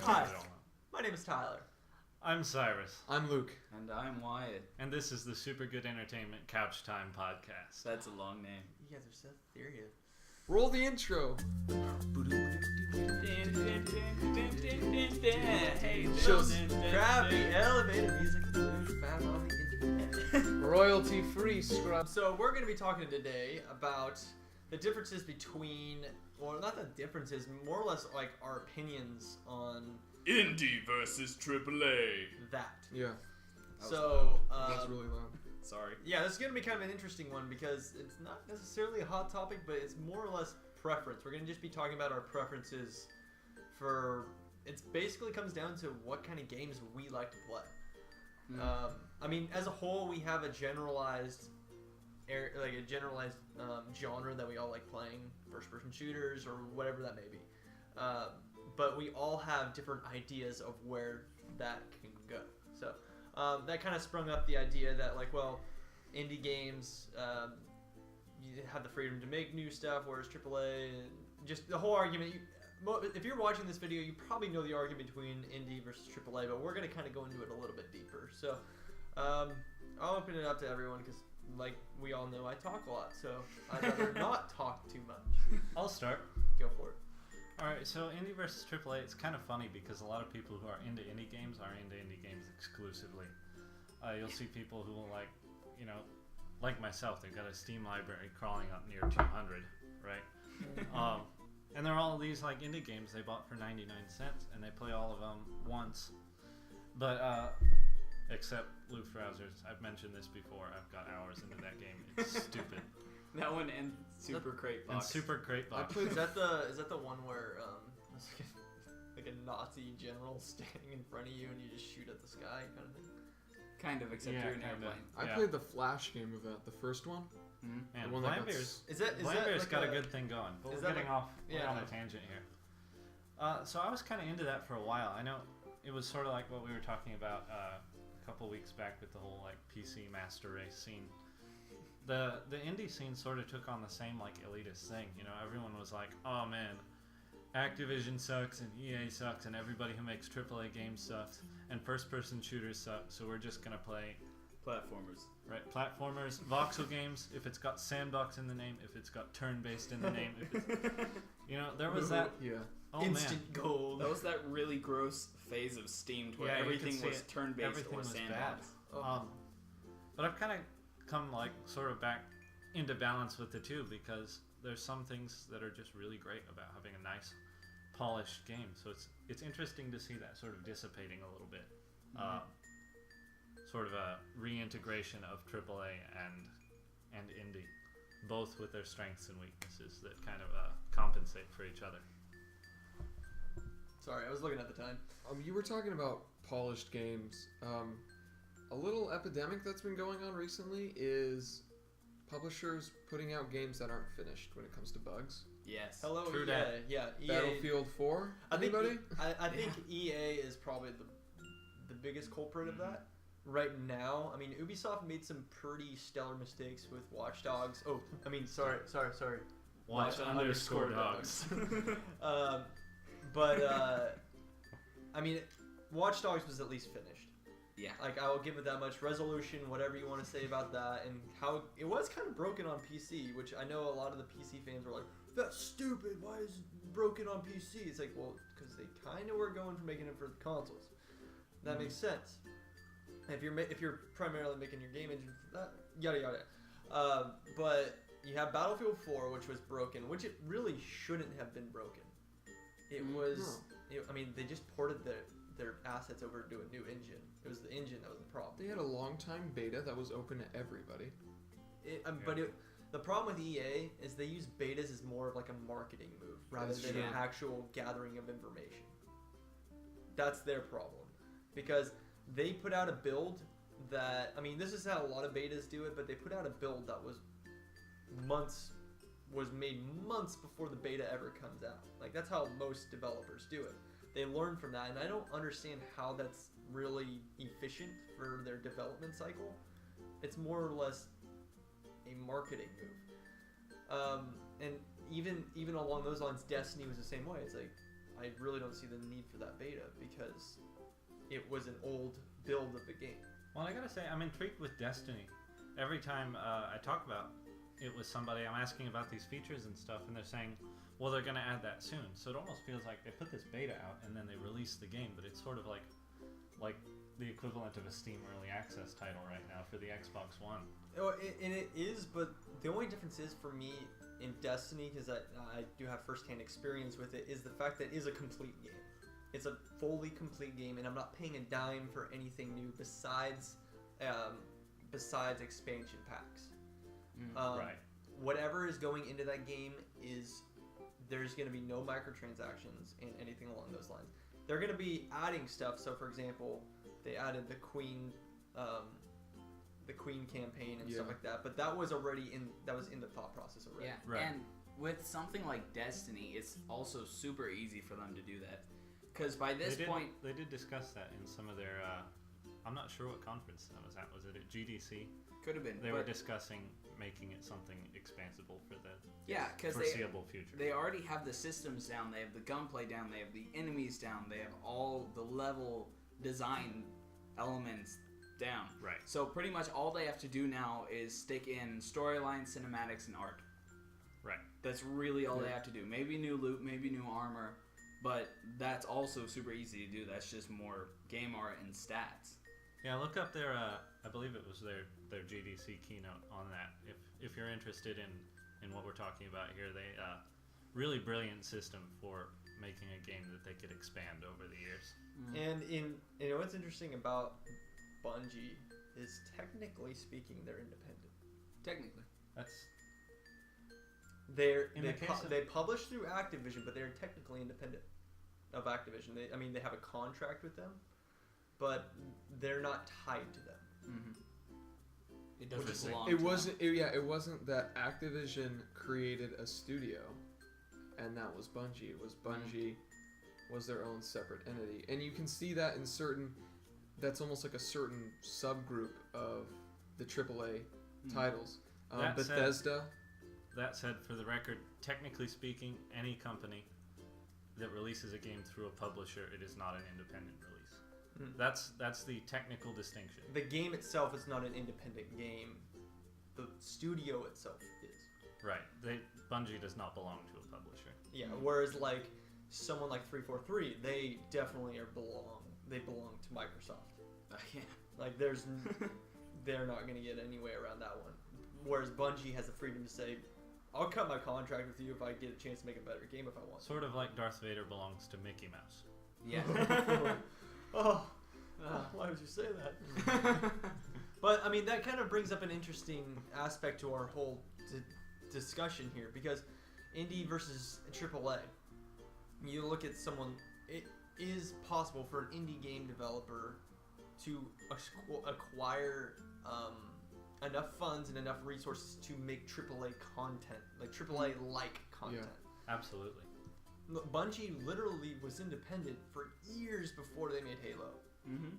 Hi, my name is Tyler. I'm Cyrus. I'm Luke. And I'm Wyatt. And this is the Super Good Entertainment Couch Time Podcast. That's a long name. You guys are so serious. Roll the intro. Hey, Shows crappy elevator music found on the internet. Royalty free scrub. So we're going to be talking today about the differences between, well, not the differences, more or less like our opinions on Indie versus AAA. that. Yeah, So, that's really loud. Sorry. yeah, this is going to be kind of an interesting one because it's not necessarily a hot topic, but it's more or less preference. We're going to just be talking about our preferences for, it basically comes down to what kind of games we like to play. I mean, as a whole, we have a generalized genre that we all like playing, first-person shooters or whatever that may be. But we all have different ideas of where that can go. So that kind of sprung up the idea that, like, well, indie games, you have the freedom to make new stuff, whereas AAA, just the whole argument. If you're watching this video, you probably know the argument between indie versus AAA, but we're going to kind of go into it a little bit deeper. So I'll open it up to everyone because, like we all know, I talk a lot, so I'd rather not talk too much. I'll start. Go for it. Alright, so indie versus AAA, it's kind of funny because a lot of people who are into indie games are into indie games exclusively. You'll see people who will like myself, they've got a Steam library crawling up near 200, right? And they're all these like indie games they bought for 99 cents and they play all of them once. But, except Luftrausers. I've mentioned this before. I've got hours into that game. It's stupid. That one and Super Crate Box. And Super Crate Box. Is that the one where it's like a Nazi general standing in front of you and you just shoot at the sky kind of thing? Kind of, except you're an airplane. I Yeah. played the Flash game of that, the first one. Man, The one that got Vlambeer's Vlambeer's like got a good thing going. But is we're that getting like- off yeah. on a tangent here. So I was kind of into that for a while. I know it was sort of like what we were talking about a couple weeks back with the whole like PC master race scene. The indie scene sort of took on the same like elitist thing. You know, everyone was like, "Oh man, Activision sucks and EA sucks and everybody who makes AAA games sucks and first-person shooters suck. So we're just gonna play Platformers. right platformers, voxel games. If it's got sandbox in the name, if it's got turn-based in the name, if it's, you know, there was that. Yeah. Oh Instant man, gold. That was that really gross phase of Steam where Yeah, you everything could see was it. turn-based Everything or was sandbox. bad. But I've kind of come like sort of back into balance with the two because there's some things that are just really great about having a nice polished game. So it's interesting to see that sort of dissipating a little bit. Sort of a reintegration of AAA and indie, both with their strengths and weaknesses that kind of compensate for each other. Sorry, I was looking at the time. You were talking about polished games. A little epidemic that's been going on recently is publishers putting out games that aren't finished when it comes to bugs. Yes. Hello, True EA. that. Yeah, EA. Battlefield 4. Anybody? I think EA is probably the biggest culprit of that right now. I mean, Ubisoft made some pretty stellar mistakes with Watch Dogs. Oh, I mean, sorry. Watch underscore dogs. But I mean, Watch Dogs was at least finished. Yeah. Like, I will give it that much. Resolution, whatever you want to say about that, and how it was kind of broken on PC, which I know a lot of the PC fans were like, "That's stupid. Why is it broken on PC?" It's like, well, because they kind of were going for making it for the consoles. That makes sense. If you're primarily making your game engine for that, yada yada. But you have Battlefield 4, which was broken, which it really shouldn't have been broken. It was. I mean, they just ported their assets over to a new engine. It was the engine that was the problem. They had a long time beta that was open to everybody. The problem with EA is they use betas as more of like a marketing move rather That's than true. an actual gathering of information. That's their problem. Because they put out a build that, I mean, this is how a lot of betas do it, but they put out a build that was made months before the beta ever comes out. Like, that's how most developers do it. They learn from that, and I don't understand how that's really efficient for their development cycle. It's more or less a marketing move. And even along those lines, Destiny was the same way. It's like, I really don't see the need for that beta because it was an old build of the game. Well, I gotta say, I'm intrigued with Destiny. Every time I talk about it with somebody, I'm asking about these features and stuff, and they're saying, well, they're gonna add that soon. So it almost feels like they put this beta out and then they release the game, but it's sort of like the equivalent of a Steam Early Access title right now for the Xbox One. Oh, and it is, but the only difference is for me in Destiny, because I do have first-hand experience with it, is the fact that it is a complete game. It's a fully complete game, and I'm not paying a dime for anything new besides expansion packs. Right. Whatever is going into that game there's going to be no microtransactions and anything along those lines. They're going to be adding stuff. So, for example, they added the Queen campaign and stuff like that. But that was already in the thought process already. Yeah, Right. and with something like Destiny, it's also super easy for them to do that. Because by this point, they did discuss that in some of their. I'm not sure what conference that was at. Was it at GDC? could have been. They were discussing making it something expansible for the because foreseeable future. they already have the systems down. They have the gunplay down. They have the enemies down. They have all the level design elements down. Right. So pretty much all they have to do now is stick in storyline, cinematics, and art. Right. That's really all they have to do. Maybe new loot, maybe new armor, but that's also super easy to do. That's just more game art and stats. Yeah, look up their. I believe it was their GDC keynote on that. If you're interested in what we're talking about here, they really brilliant system for making a game that they could expand over the years. And what's interesting about Bungie is, technically speaking, they're independent. Technically. That's They publish through Activision, but they're technically independent of Activision. They have a contract with them, but they're not tied to them. Mm-hmm. It Which doesn't is- belong. It to wasn't. It wasn't that Activision created a studio, and that was Bungie. It was Bungie was their own separate entity, and you can see that in certain. That's almost like a certain subgroup of the AAA titles. That said- Bethesda. That said, for the record, technically speaking, any company that releases a game through a publisher, it is not an independent release. That's the technical distinction. The game itself is not an independent game. The studio itself is. Right. Bungie does not belong to a publisher. Yeah. Whereas like someone like 343, they definitely belong. They belong to Microsoft. Yeah. Like they're not gonna get any way around that one. Whereas Bungie has the freedom to say, I'll cut my contract with you if I get a chance to make a better game if I want. Sort of like Darth Vader belongs to Mickey Mouse. Yeah. Why would you say that? But I mean, that kind of brings up an interesting aspect to our whole discussion here, because indie versus AAA. You look at someone. It is possible for an indie game developer to acquire enough funds and enough resources to make AAA content, like AAA-like content. Yeah. Absolutely. Bungie literally was independent for years before they made Halo. Mm-hmm.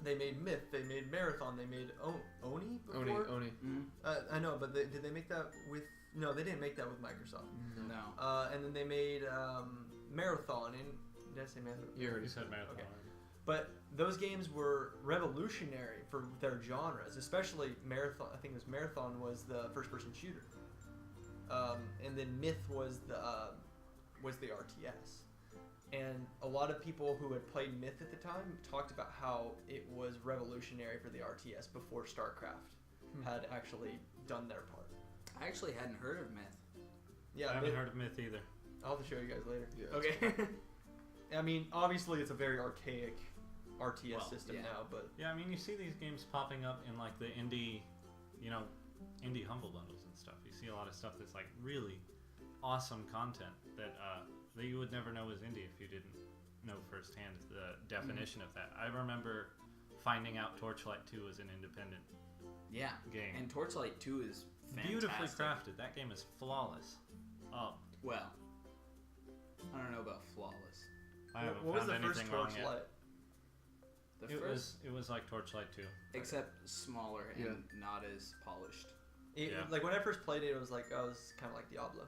They made Myth, they made Marathon, they made Oni before? Oni. Mm-hmm. I know, but did they make that with... No, they didn't make that with Microsoft. No. And then they made Marathon, and... Did I say Marathon? You already You said Marathon. Okay. But those games were revolutionary for their genres, especially Marathon. I think it was Marathon was the first-person shooter. And then Myth was the RTS. And a lot of people who had played Myth at the time talked about how it was revolutionary for the RTS before StarCraft had actually done their part. I actually hadn't heard of Myth. Yeah, I haven't heard of Myth either. I'll have to show you guys later. Yeah. Okay. I mean, obviously it's a very archaic RTS system yeah. now, but Yeah, I mean, you see these games popping up in like the indie humble bundles and stuff. You see a lot of stuff that's like really awesome content that you would never know was indie if you didn't know firsthand the definition of that. I remember finding out Torchlight 2 was an independent Yeah. game. And Torchlight 2 is fantastic. Beautifully crafted. That game is flawless. Well, I don't know about flawless. I haven't what was found the first anything wrong yet. Torchlight? The It first, was like Torchlight 2. except smaller and Yeah. not as polished. Yeah. Like when I first played it, it was like I was kind of like Diablo.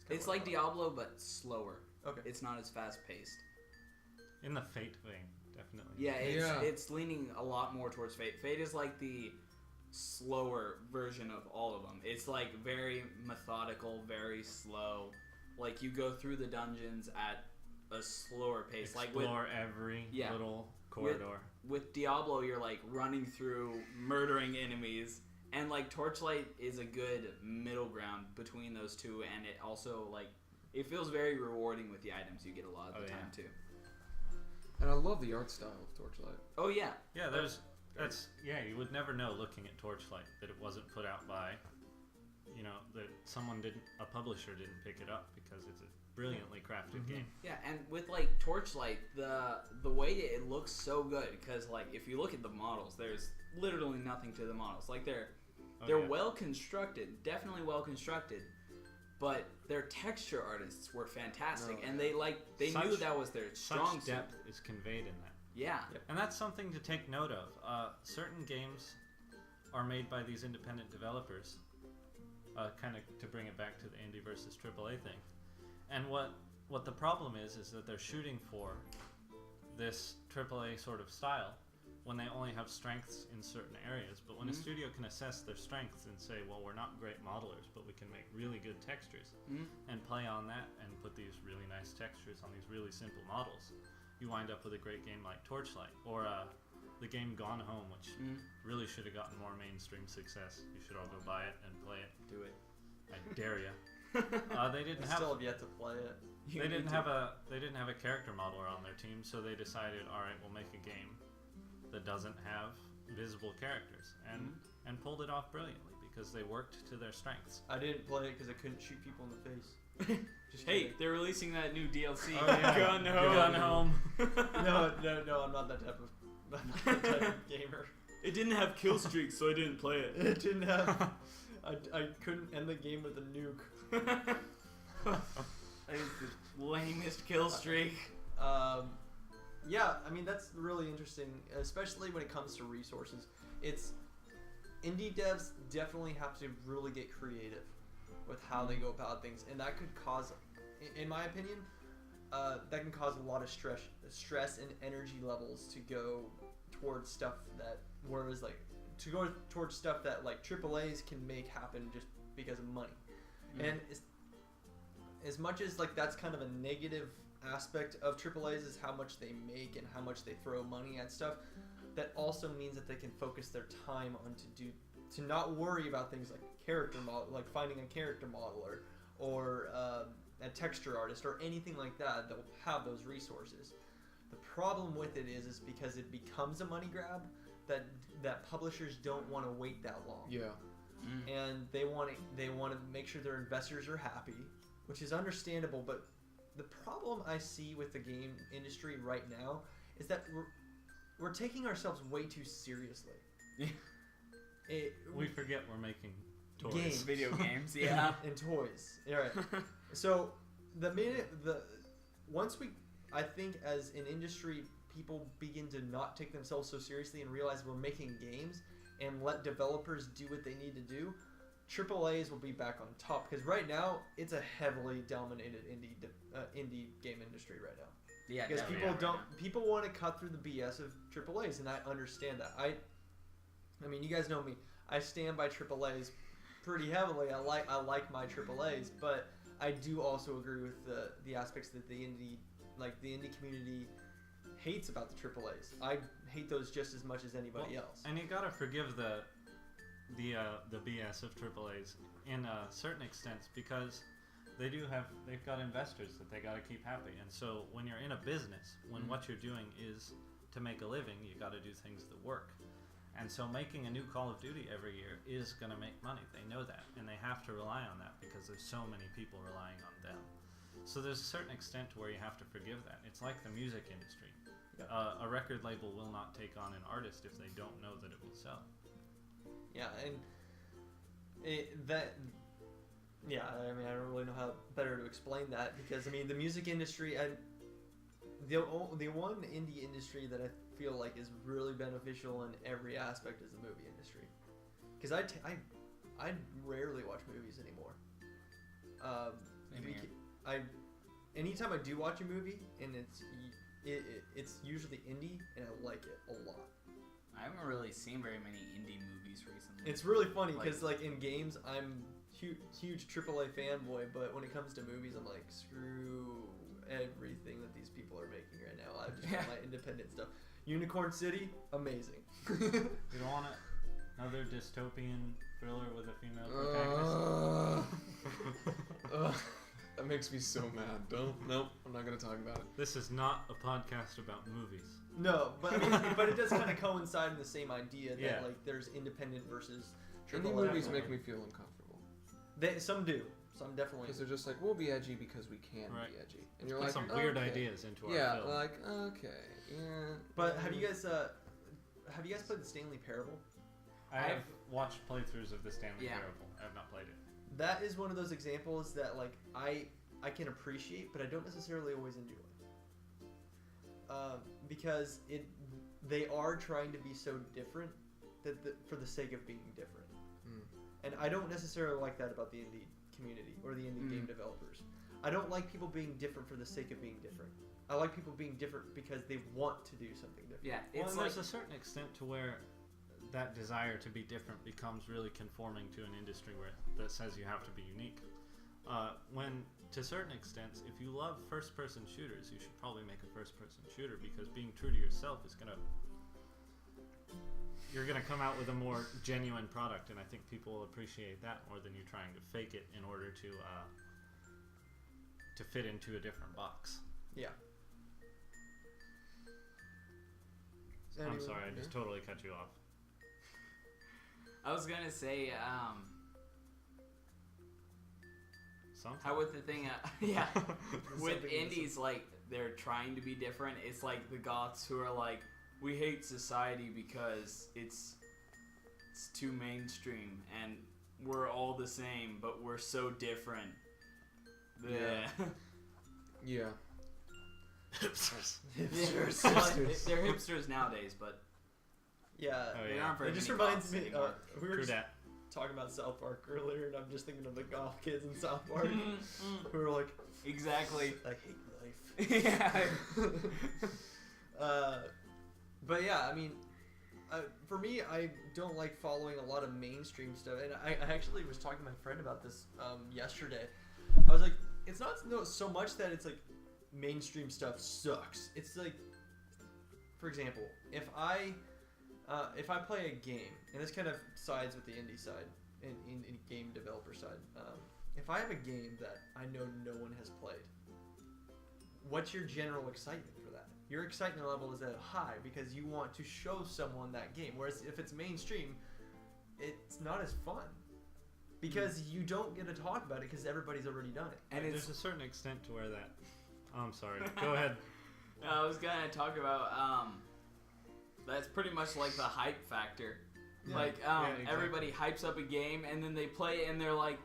It's like Diablo, but slower. Okay. It's not as fast paced. In the Fate vein, definitely. Yeah, Yeah. it's leaning a lot more towards Fate. Fate is like the slower version of all of them. It's like very methodical, very slow. Like you go through the dungeons at a slower pace. Explore Like every Yeah. little corridor. with Diablo, you're like running through, murdering enemies, and like Torchlight is a good middle ground between those two, and it also like it feels very rewarding with the items you get a lot of the time too. And I love the art style of Torchlight. Oh yeah, Yeah, you would never know looking at Torchlight that it wasn't put out by, that a publisher didn't pick it up because it's a brilliantly crafted game. yeah, and with like Torchlight, the way it looks so good because like if you look at the models, there's literally nothing to the models. Like they're Yeah. well constructed, definitely well constructed, but their texture artists were fantastic, Oh, and yeah. they knew Such- that was their strong Such suit. depth is conveyed in that. Yeah, And that's something to take note of. Certain games are made by these independent developers, kind of to bring it back to the indie versus AAA thing. And what the problem is that they're shooting for this AAA sort of style when they only have strengths in certain areas. But when a studio can assess their strengths and say, well, we're not great modelers, but we can make really good textures and play on that and put these really nice textures on these really simple models, you wind up with a great game like Torchlight or the game Gone Home, which really should have gotten more mainstream success. You should all go buy it and play it. do it. I dare ya. They didn't I have still have yet to play it. they didn't have a character modeler on their team, so they decided, all right, we'll make a game that doesn't have visible characters, and pulled it off brilliantly because they worked to their strengths. I didn't play it because I couldn't shoot people in the face. Just Hey, kidding. they're releasing that new DLC. Oh, yeah. Gun Home. Gun Home. No, I'm not that type of gamer. It didn't have kill streaks, so I didn't play it. It didn't have. I couldn't end the game with a nuke. That is the lamest kill streak. Yeah, I mean that's really interesting, especially when it comes to resources. It's indie devs definitely have to really get creative with how they go about things, and that could cause, in my opinion, that can cause a lot of stress and energy levels to go towards stuff that, whereas like to go towards stuff that like AAA's can make happen just because of money, and as much as like that's kind of a negative aspect of AAA's is how much they make and how much they throw money at stuff, that also means that they can focus their time on to not worry about things like character model, like finding a character modeler or a texture artist or anything like that that will have those resources. The problem with it is because it becomes a money grab that publishers don't want to wait that long. Yeah. And they want to make sure their investors are happy, which is understandable. But the problem I see with the game industry right now is that we're taking ourselves way too seriously. We forget we're making toys. Games. Video games, yeah. And toys. All right. So I think as an industry, people begin to not take themselves so seriously and realize we're making games and let developers do what they need to do, AAA's will be back on top, because right now it's a heavily dominated indie game industry right now. Yeah, Because definitely. people want to cut through the BS of AAA's, and I understand that. I mean, you guys know me. I stand by AAA's pretty heavily. I like my AAA's, but I do also agree with the aspects that the indie community hates about the AAA's. I hate those just as much as anybody else. And you gotta forgive the BS of AAA's in certain extents because they've got investors that they gotta keep happy. And so when you're in a business, when what you're doing is to make a living, you gotta do things that work. And so making a new Call of Duty every year is gonna make money. They know that, and they have to rely on that because there's so many people relying on them. So there's a certain extent to where you have to forgive that. It's like the music industry. Yeah. A record label will not take on an artist if they don't know that it will sell. Yeah, and I mean, I don't really know how better to explain that because I mean, the music industry and the one indie industry that I feel like is really beneficial in every aspect is the movie industry, because I rarely watch movies anymore. Same here. anytime I do watch a movie and it's usually indie and I like it a lot. I haven't really seen very many indie movies recently. It's really funny because like in games I'm huge AAA fanboy, but when it comes to movies I'm like screw everything that these people are making right now. I just want my independent stuff. Unicorn City, amazing. You don't want another dystopian thriller with a female protagonist? That makes me so mad. Nope, I'm not gonna talk about it. This is not a podcast about movies. No, but I mean, but it does kind of coincide in the same idea that Yeah. like there's independent versus Indie AAA. movies Definitely. make me feel uncomfortable Some do. Some definitely. because they're just like, we'll be edgy because we can Right. be edgy, and you're Put like, some weird okay. ideas into Yeah, our film. like okay, yeah. But have you guys played the Stanley Parable? I have watched playthroughs of the Stanley Yeah. Parable. I have not played it. That is one of those examples that like I can appreciate, but I don't necessarily always enjoy. Because they are trying to be so different for the sake of being different. Mm. And I don't necessarily like that about the indie community or the indie game developers. I don't like people being different for the sake of being different. I like people being different because they want to do something different. Yeah, Well, it's and like there's a certain extent to where that desire to be different becomes really conforming to an industry that says you have to be unique. When, to certain extents, if you love first-person shooters, you should probably make a first-person shooter because being true to yourself is you're gonna come out with a more genuine product, and I think people will appreciate that more than you trying to fake it in order to fit into a different box. Yeah. I'm sorry, I just totally cut you off. I was gonna say, Something? how with the thing, yeah, with Something indies, like they're trying to be different. It's like the goths who are like, we hate society because it's too mainstream and we're all the same, but we're so different. Yeah. Yeah. Hipsters. Hipsters. Well, they're hipsters nowadays, but Yeah. Oh, they yeah. aren't very It just many reminds goths me. anymore. We were True just that. talking about South Park earlier, and I'm just thinking of the golf kids in South Park who are like, Exactly. I hate life. Yeah. But yeah, I mean, for me, I don't like following a lot of mainstream stuff, and I actually was talking to my friend about this yesterday. I was like, it's not so much that it's like mainstream stuff sucks. It's like, for example, if I play a game, and this kind of sides with the indie side and in game developer side, if I have a game that I know no one has played, what's your general excitement for that? Your excitement level is at high because you want to show someone that game. Whereas if it's mainstream, it's not as fun because you don't get to talk about it because everybody's already done it. And There's a certain extent to where that. Oh, I'm sorry. Go ahead. I was gonna talk about that's pretty much like the hype factor. Yeah. Like exactly. everybody hypes up a game and then they play it and they're like,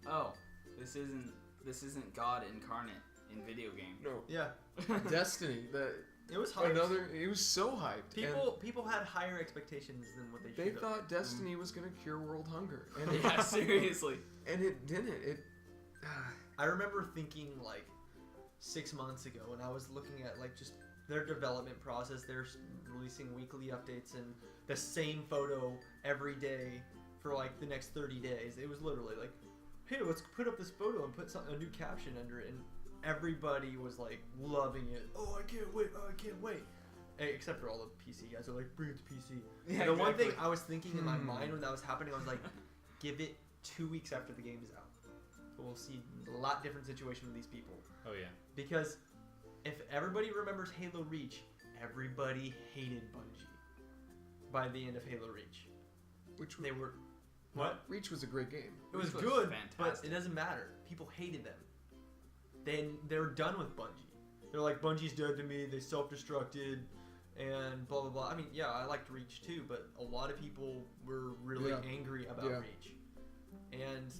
oh, this isn't God incarnate in video game. No. Yeah, Destiny. it was hyped. It was so hyped. People had higher expectations than what they They should have. thought Destiny was gonna cure world hunger, and Yeah, seriously. it didn't. I remember thinking like 6 months ago when I was looking at like just their development process. They're releasing weekly updates and the same photo every day for like the next 30 days. It was literally like, hey, let's put up this photo and put a new caption under it, and everybody was like loving it. Oh, I can't wait! Oh, I can't wait! Except for all the PC guys are like, bring it to PC. Yeah, The one exactly. thing I was thinking in my mind when that was happening, I was like, give it 2 weeks after the game is out. We'll see a lot different situation with these people. Oh yeah. Because if everybody remembers Halo Reach, everybody hated Bungie by the end of Halo Reach. Which They were... What? Reach was a great game. It was Reach was good, but fantastic. it doesn't matter. People hated them. They're done with Bungie. They're like, Bungie's dead to me, they self-destructed, and blah, blah, blah. I mean, yeah, I liked Reach too, but a lot of people were really Yeah. angry about Yeah. Reach. And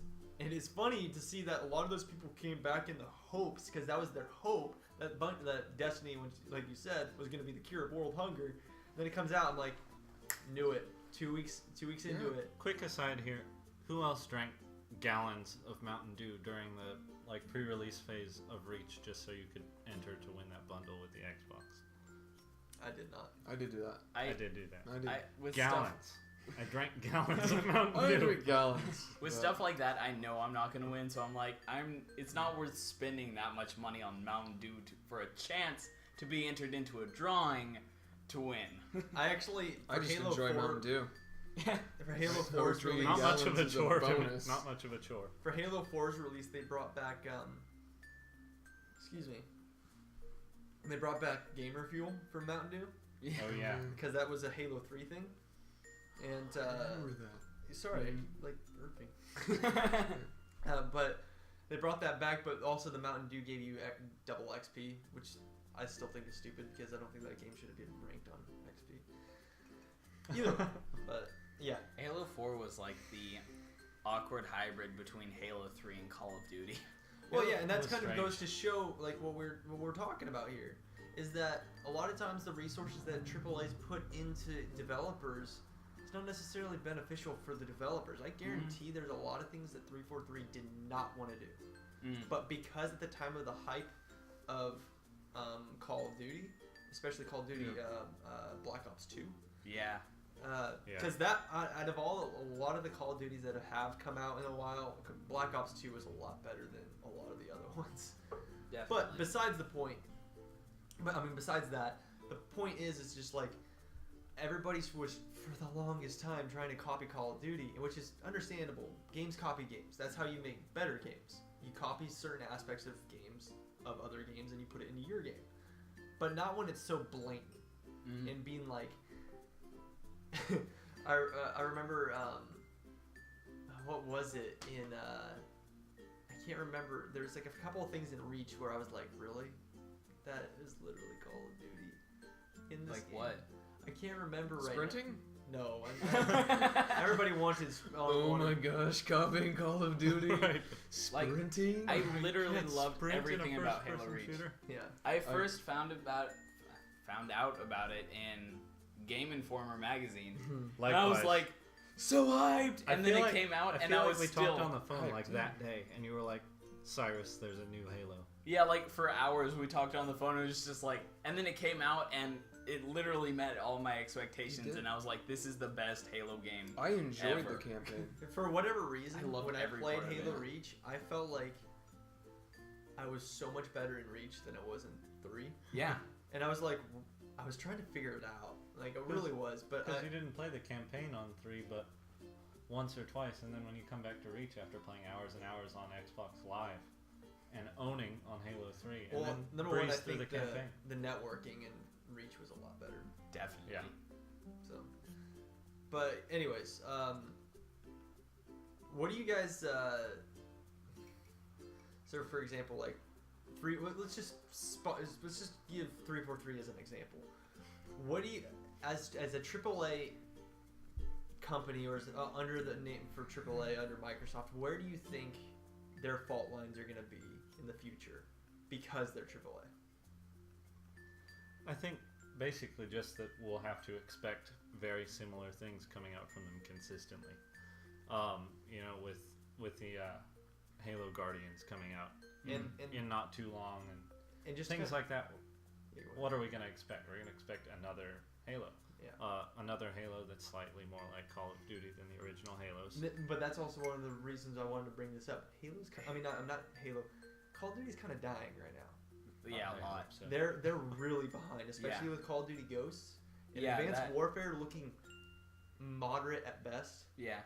it's funny to see that a lot of those people came back in the hopes, because that was their hope, that Destiny, which, like you said, was going to be the cure of world hunger. Then it comes out, I'm like, knew it. 2 weeks into Yeah. it. Quick aside here. Who else drank gallons of Mountain Dew during the like pre-release phase of Reach just so you could enter to win that bundle with the Xbox. I did not. I did do that. I did do that. I did. With Gallons. I drank gallons of Mountain I Dew. drink gallons. With but- stuff like that, I know I'm not gonna win, so I'm like, it's not worth spending that much money on Mountain Dew for a chance to be entered into a drawing to win. I actually I for just Halo enjoy 4, Mountain Dew. for Halo So 4's it's really release, Not much of a Gallons is a chore. To me. bonus. Not much of a chore. for Halo 4's release, they brought back excuse me. They brought back Gamer Fuel from Mountain Dew Oh yeah. because that was a Halo 3 thing. And I remember that. sorry, like burping. But they brought that back, but also the Mountain Dew gave you double XP, which I still think is stupid because I don't think that game should have been ranked on XP. Either way, but yeah. Halo 4 was like the awkward hybrid between Halo 3 and Call of Duty. Well, yeah, and That that's was kind of strange. goes to show like what we're talking about here is that a lot of times the resources that AAA's put into developers is not necessarily beneficial for the developers. I guarantee there's a lot of things that 343 did not want to do. But because at the time of the hype of Call of Duty, especially Call of Duty Black Ops 2, Yeah. because that out of a lot of the Call of Duties that have come out in a while, Black Ops 2 is a lot better than a lot of the other ones. Definitely. But besides the point, besides that, the point is it's just like everybody was for the longest time trying to copy Call of Duty, which is understandable. Games copy games. That's how you make better games. You copy certain aspects of games of other games and you put it into your game, but not when it's so blatant and being like. I remember what was it in I can't remember. There's like a couple of things in Reach where I was like, really, that is literally Call of Duty in this Like game? what? I can't remember right Sprinting? now. No, everybody wanted. Oh my gosh, copying Call of Duty. Right. Sprinting? I literally Can't loved sprint in a everything about Halo first-person Reach. shooter? Yeah. I first found out about it in Game Informer magazine. And I was Likewise. like, so hyped! I And then feel it like- came out, and feel I like was we still... talked on the phone like hyped. that day, and you were like, "Cyrus, there's a new Halo." Yeah, like for hours we talked on the phone. It was just like, and then it came out, and it literally met all my expectations, did? and I was like, this is the best Halo game. I enjoyed Ever. the campaign. For whatever reason, I loved when I every played part of Halo it. Reach, I felt like I was so much better in Reach than I was in 3. Yeah. And I was like, I was trying to figure it out. Like, I really was. But Because you didn't play the campaign on 3, but once or twice, and then when you come back to Reach after playing hours and hours on Xbox Live and owning on Halo 3, and well, then number one, I breeze through think the campaign. the networking in Reach was a lot better. Definitely. Yeah. So, but anyways, what do you guys? So, for example, like let's just give 343 as an example. What do you, as a AAA company or under the name for AAA under Microsoft, where do you think their fault lines are going to be in the future because they're AAA? I think basically just that we'll have to expect very similar things coming out from them consistently. With the Halo Guardians coming out And in not too long, and just things like that. Yeah, What are we going to expect? We're going to expect another Halo. Yeah. Another Halo that's slightly more like Call of Duty than the original Halos. But that's also one of the reasons I wanted to bring this up. Halo's, not Halo. Call of Duty's kind of dying right now. Yeah, I a lot. hope so. They're really behind, especially with Call of Duty Ghosts. And Yeah, Advanced that- Warfare looking moderate at best. Yeah.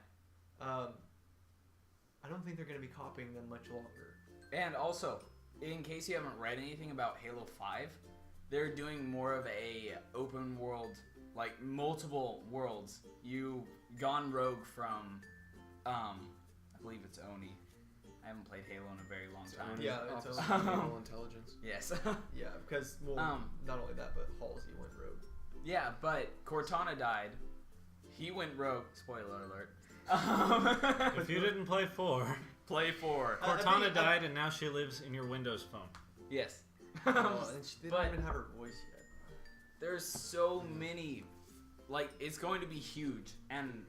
I don't think they're going to be copying them much longer. And also, in case you haven't read anything about Halo 5, they're doing more of a open world, like multiple worlds. You've gone rogue from, I believe it's Oni. I haven't played Halo in a very long time. Yeah, it's Office a- of Naval Intelligence. Yes. Yeah, because, well, not only that, but Halsey went rogue. Yeah, but Cortana died. He went rogue. Spoiler alert. If you didn't play 4, Play 4. Cortana died and now she lives in your Windows phone. Yes. And they don't But- even have her voice yet. There's so many, like, it's going to be huge, and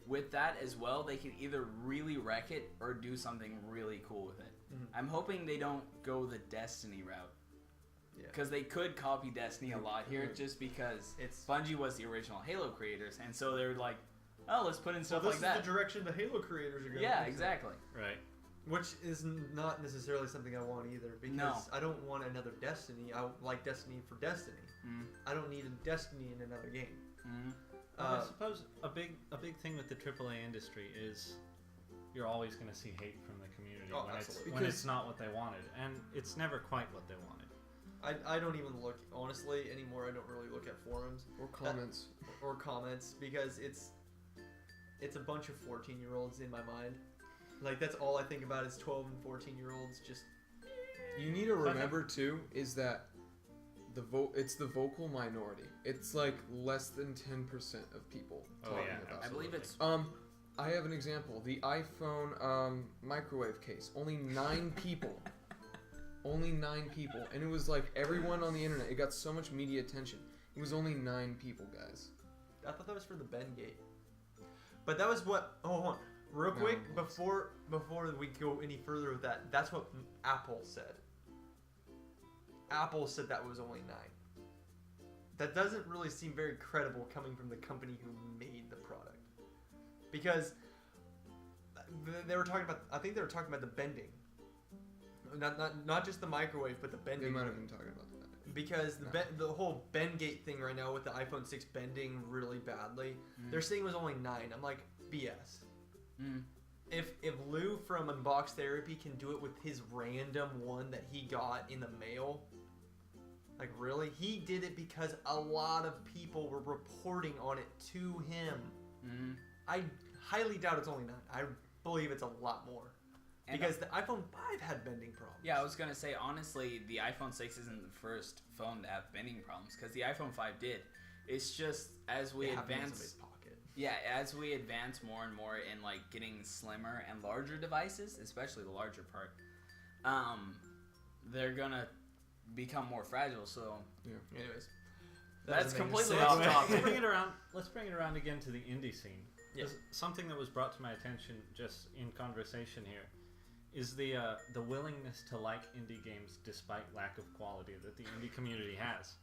with that as well, they can either really wreck it or do something really cool with it. Mhm. I'm hoping they don't go the Destiny route. Yeah. Because they could copy Destiny a lot here Mhm. just because It's Bungie was the original Halo creators, and so they're like, oh, let's put in so stuff this like that. is the direction the Halo creators are going. Yeah, so- exactly. Right. Which is not necessarily something I want either, because No. I don't want another Destiny. I like Destiny for Destiny. Mm. I don't need a Destiny in another game. Mm. Well, I suppose a big thing with the AAA industry is you're always going to see hate from the community Oh, when absolutely. when it's not what they wanted, and it's never quite what they wanted. I don't even look, honestly, anymore. I don't really look at forums Or comments. or comments because it's a bunch of 14-year-olds in my mind. Like, that's all I think about is 12 and 14-year-olds just... You need to remember too is that it's the vocal minority. It's like less than 10% of people Oh, talking yeah, about I it. believe it's I have an example. The iPhone microwave case. Only 9 people. Only 9 people. And it was like everyone on the internet. It got so much media attention. It was only 9 people, guys. I thought that was for the Bengate. But that was what... Oh, hold on. Real No, quick, it's- before we go any further with that, that's what Apple said. Apple said that was only 9. That doesn't really seem very credible coming from the company who made the product. Because they were talking about... I think they were talking about the bending. Not just the microwave, but the bending. They might have been talking about that. Because the, No. the whole Bendgate thing right now with the iPhone 6 bending really badly, they're saying it was only 9. I'm like, BS. Mm. If Lou from Unbox Therapy can do it with his random one that he got in the mail, like really? He did it because a lot of people were reporting on it to him. Mm. I highly doubt it's only 9. I believe it's a lot more. And Because the iPhone 5 had bending problems. yeah, I was gonna say honestly, the iPhone 6 isn't the first phone to have bending problems because the iPhone 5 did. It's just as we It happened in advance, somebody's pocket. yeah, as we advance more and more in like getting slimmer and larger devices, especially the larger part, they're gonna become more fragile. So Anyways. That's doesn't make completely sense. off Let's topic. bring it around. Let's bring it around again to the indie scene. Yeah. 'Cause something that was brought to my attention just in conversation here is the willingness to like indie games despite lack of quality that the indie community has.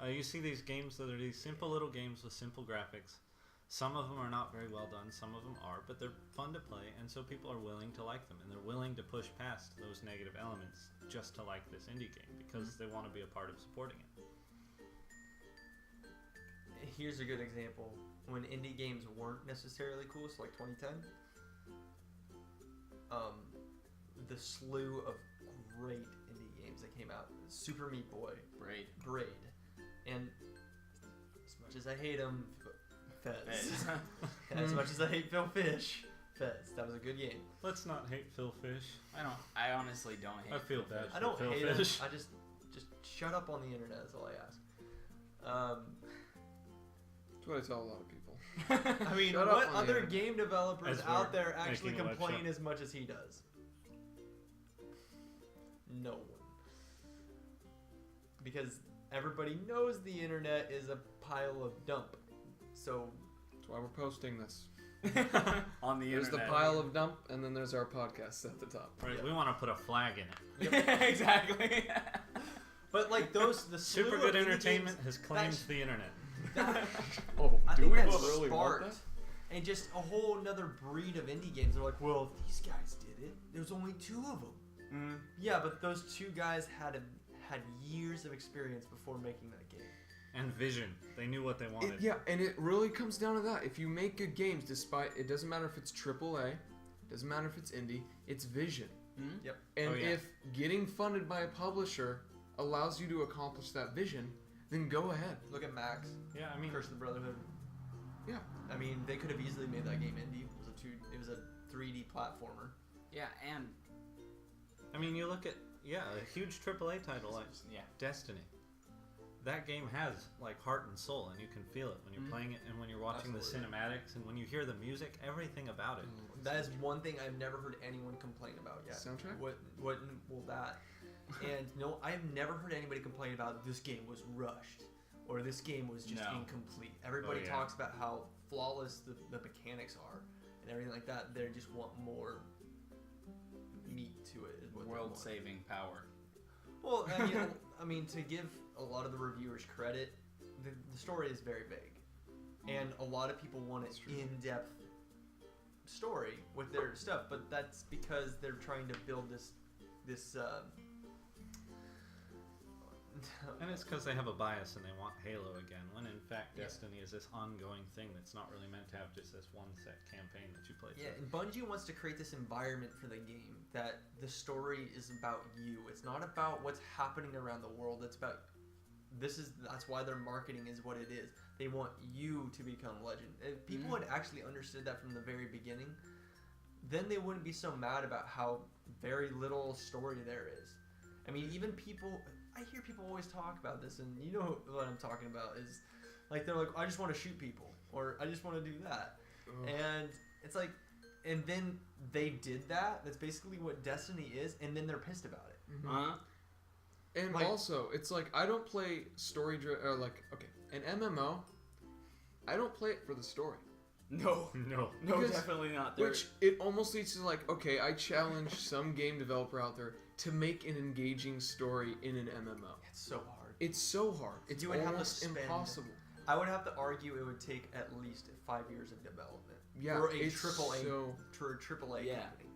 You see these games that are these simple little games with simple graphics. Some of them are not very well done, some of them are, but they're fun to play, and so people are willing to like them, and they're willing to push past those negative elements just to like this indie game because they want to be a part of supporting it. Here's a good example. When indie games weren't necessarily cool, so like 2010, the slew of great indie games that came out. Super Meat Boy, Braid, and as much as I hate him, Fez. As much as I hate Phil Fish, Fez. That was a good game. Let's not hate Phil Fish. I honestly don't hate. I feel bad. I don't Phil hate Fish. him. I just shut up on the internet. That's all I ask. That's what I tell a lot of people. I mean, Shut up what on the other internet. game developers As out we're there actually making a web complain shop. as much as he does? No one. Because everybody knows the internet is a pile of dump. So, That's why we're posting this. On the There's the internet. pile of dump, and then there's our podcast at the top. Right, Yeah. we want to put a flag in it. Exactly. but like the slew Super of Good indie Entertainment games, has claimed that's- the internet. that, Oh, I do think we that really want sparked that? and just a whole nother breed of indie games. They're like, well, if these guys did it, there's only 2 of them. Mm. Yeah, but those 2 guys had years of experience before making that game. And vision. They knew what they wanted. Yeah, and it really comes down to that. If you make good games, despite it doesn't matter if it's AAA, doesn't matter if it's indie, it's vision. Mm. Yep. And Oh, yeah. if getting funded by a publisher allows you to accomplish that vision, then go ahead. Look at Max, Yeah, I mean, Curse of the Brotherhood. Yeah. I mean, they could have easily made that game indie. It was a 3D platformer. Yeah, and you look at a huge AAA title like yeah. Destiny. That game has like heart and soul, and you can feel it when you're Mhm. playing it, and when you're watching Absolutely. the cinematics, and when you hear the music. Everything about it. That is one thing I've never heard anyone complain about yet. Soundtrack? Well, that. And no, I've never heard anybody complain about this game was rushed or this game was just No. incomplete. Everybody yeah. talks about how flawless the mechanics are and everything like that. They just want more meat to it. Is what they want. World-saving power. Well, I mean, to give a lot of the reviewers credit, the story is very vague, and a lot of people want an in-depth story with their stuff, but that's because they're trying to build this. And it's because they have a bias and they want Halo again, when in fact Yeah. Destiny is this ongoing thing that's not really meant to have just this one set campaign that you play Yeah, through. and Bungie wants to create this environment for the game that the story is about you. It's not about what's happening around the world. It's about that's why their marketing is what it is. They want you to become legend. If people had actually understood that from the very beginning, then they wouldn't be so mad about how very little story there is. I mean, even I hear people always talk about this, and you know what I'm talking about is, like, they're like, I just want to shoot people, or I just want to do that. Ugh. And it's like, and then they did that. That's basically what Destiny is, and then they're pissed about it. Mhm. Huh? And Like- also, it's like I don't play or like an MMO. I don't play it for the story, No. No. No, Because- definitely not. There- which it almost leads to like, okay, I challenge some game developer out there to make an engaging story in an MMO. It's so hard. It's so hard. It's You would have to almost spend- impossible. I would have to argue it would take at least 5 years of development Yeah, for a it's AAA so for a AAA Yeah. company.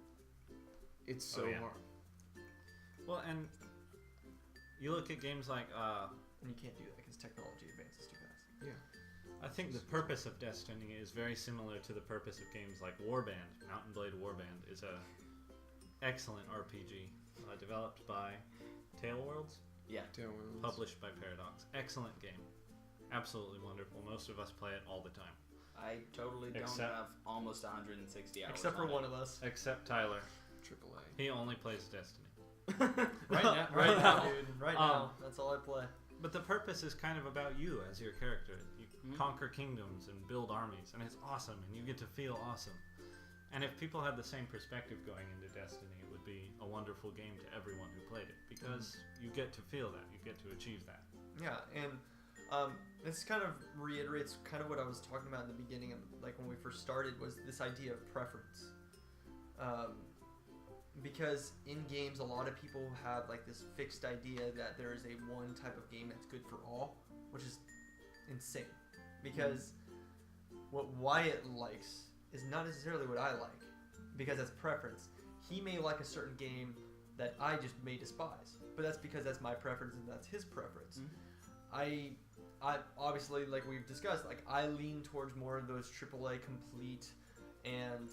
it's so yeah. hard. Well, and you look at games like And you can't do that because technology advances too fast. I think the purpose of Destiny is very similar to the purpose of games like Warband. Mount and Blade Warband is a excellent RPG developed by Tailworlds, Tailwinds. published by Paradox. Excellent game. Absolutely wonderful. Most of us play it all the time. I totally don't Except- have almost 160 hours. Except for on one it. of us. Except Tyler. AAA. He only plays Destiny. Right now, right now, dude. Right now, that's all I play. But the purpose is kind of about you as your character. You Mhm. conquer kingdoms and build armies, and it's awesome, and you get to feel awesome. And if people had the same perspective going into Destiny, it would be a wonderful game to everyone who played it, because you get to feel that, you get to achieve that. Yeah, and this kind of reiterates kind of what I was talking about in the beginning, of, like when we first started, was this idea of preference. Because in games, a lot of people have like this fixed idea that there is a one type of game that's good for all, which is insane. Because what Wyatt likes is not necessarily what I like, because that's preference. He may like a certain game that I just may despise, but that's because that's my preference and that's his preference. I obviously, like we've discussed, like I lean towards more of those AAA complete and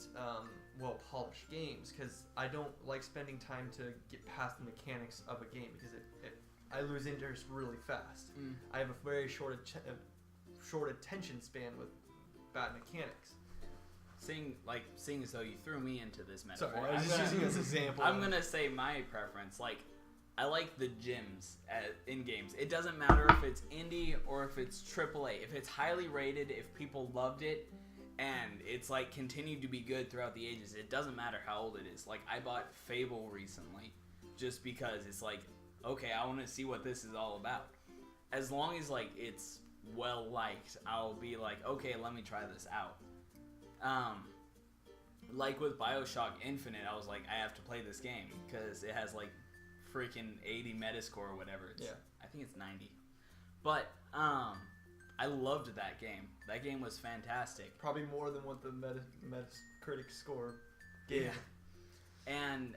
well polished games, because I don't like spending time to get past the mechanics of a game, because I lose interest really fast. I have a very short attention span with bad mechanics. Seeing as though you threw me into this metaphor, Sorry, I was just using this example. I'm gonna say my preference. Like, I like the gyms in games. It doesn't matter if it's indie or if it's AAA. If it's highly rated, if people loved it, and it's like continued to be good throughout the ages, it doesn't matter how old it is. Like, I bought Fable recently, just because it's like, okay, I want to see what this is all about. As long as like it's well liked, I'll be like, okay, let me try this out. Like with BioShock Infinite, I was like, I have to play this game because it has like freaking 80 Metascore or whatever. Yeah. I think it's 90. But I loved that game. That game was fantastic. Probably more than what the Metacritic score gave. Yeah. And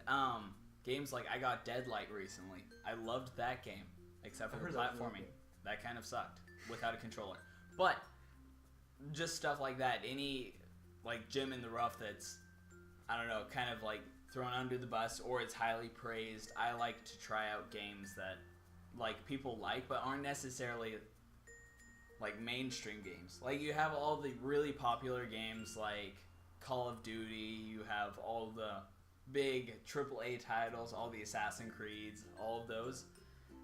games like I got Deadlight recently. I loved that game, except for I the heard that was platforming. okay. That kind of sucked without a controller. But just stuff like that, any like gem in the rough that's, I don't know, kind of like thrown under the bus or it's highly praised. I like to try out games that like people like but aren't necessarily like mainstream games. Like you have all the really popular games like Call of Duty, you have all the big AAA titles, all the Assassin's Creeds, all of those.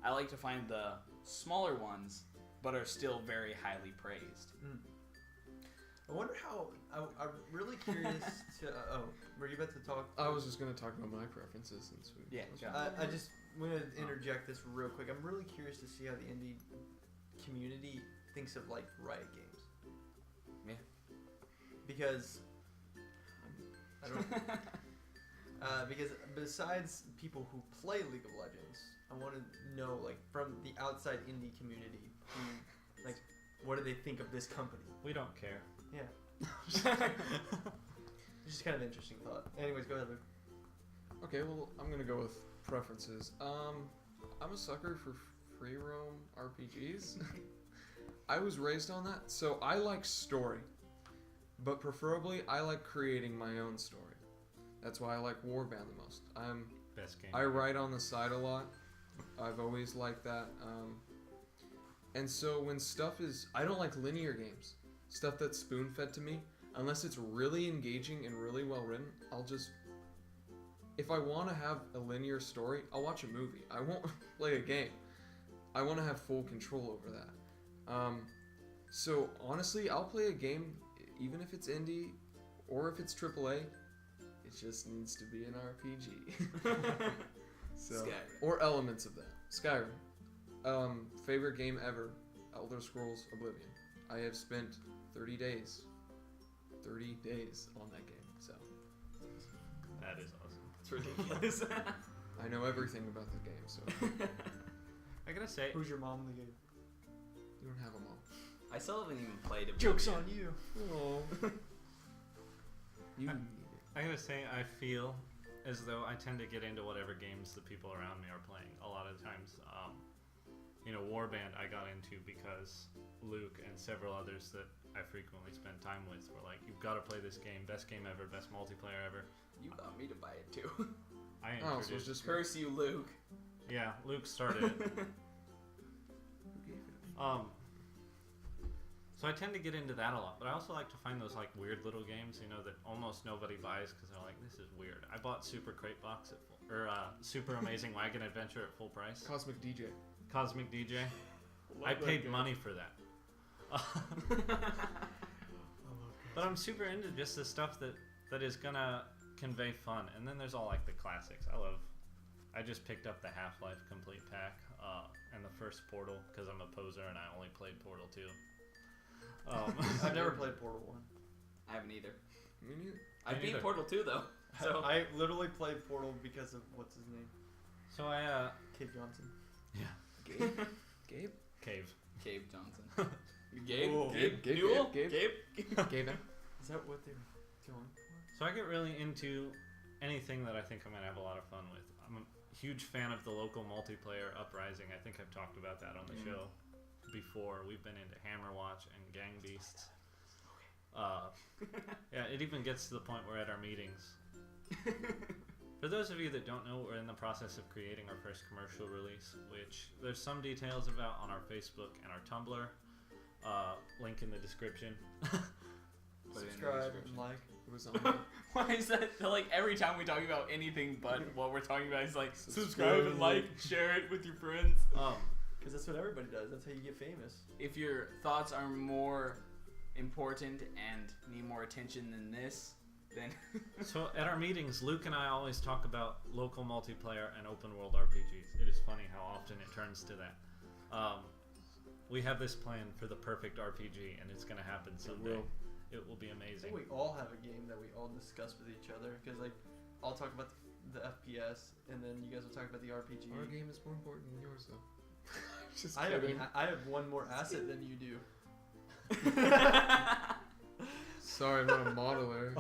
I like to find the smaller ones but are still very highly praised. I wonder how. I'm really curious to. Were you about to talk? I was just gonna talk about my preferences since we. Yeah, go. I just want to interject this real quick. I'm really curious to see how the indie community thinks of like Riot Games. Yeah. Because I don't. Because besides people who play League of Legends, I want to know, like, from the outside indie community, like, what do they think of this company? We don't care. Yeah. It's just kind of an interesting thought. Anyways, go ahead, Luke. Okay, well, I'm gonna go with preferences. I'm a sucker for free roam RPGs. I was raised on that, so I like story, but preferably I like creating my own story. That's why I like Warband the most. Best game. I write on the side a lot. I've always liked that. And so when stuff is, I don't like linear games. Stuff that's spoon fed to me, unless it's really engaging and really well written, I'll just. If I want to have a linear story, I'll watch a movie. I won't play a game. I want to have full control over that. So honestly, I'll play a game, even if it's indie or if it's AAA. It just needs to be an RPG. So, Skyrim. or elements of that. Skyrim. Favorite game ever, Elder Scrolls Oblivion. I have spent 30 days on that game. So That is awesome. It's ridiculous. I know everything about the game. So I gotta say, Who's your mom in the game? you don't have a mom. I still haven't even played it. Joke's on you. Oh. You. I gotta say, I feel as though I tend to get into whatever games the people around me are playing. A lot of times, Warband I got into because Luke and several others that I frequently spend time with were like, "You've got to play this game. Best game ever. Best multiplayer ever." You got me to buy it too. I Oh, so it's introduced. just Curse you, Luke. Yeah, Luke started it. So I tend to get into that a lot, but I also like to find those like weird little games, that almost nobody buys because they're like, "This is weird." I bought Super Crate Box Super Amazing Wagon Adventure at full price. Cosmic DJ. Cosmic DJ. I paid money for that. But I'm super into just the stuff that is gonna convey fun, and then there's all like the classics. I just picked up the Half-Life Complete Pack and the first Portal because I'm a poser and I only played Portal 2. I've never played Portal 1. I haven't either. Me neither. I Me beat neither. Portal 2 though. So I literally played Portal because of, what's his name? So I Cave Johnson. Gabe. Gabe. Cave. Gabe Johnson. Gabe? Whoa. Gabe, Newell? Gabe. Gabe? Gabe. Is that what they're going for? So I get really into anything that I think I'm gonna have a lot of fun with. I'm a huge fan of the local multiplayer Uprising. I think I've talked about that on the show before. We've been into Hammerwatch and Gang Beasts. Yeah, it even gets to the point where at our meetings. For those of you that don't know, we're in the process of creating our first commercial release, which there's some details about on our Facebook and our Tumblr. Link in the description. Put it in the Subscribe description. and like. It was on. Why is that? Like every time we talk about anything but what we're talking about, is like subscribe and like, share it with your friends. Because that's what everybody does. That's how you get famous. If your thoughts are more important and need more attention than this, then So at our meetings, Luke and I always talk about local multiplayer and open world RPGs. It is funny how often it turns to that. We have this plan for the perfect RPG, and it's going to happen someday. It will be I amazing. think we all have a game that we all discuss with each other. Because, like, I'll talk about the FPS, and then you guys will talk about the RPG. Our game is more important than yours, though. Just I kidding. have one more asset than you do. Sorry, I'm not a modeler.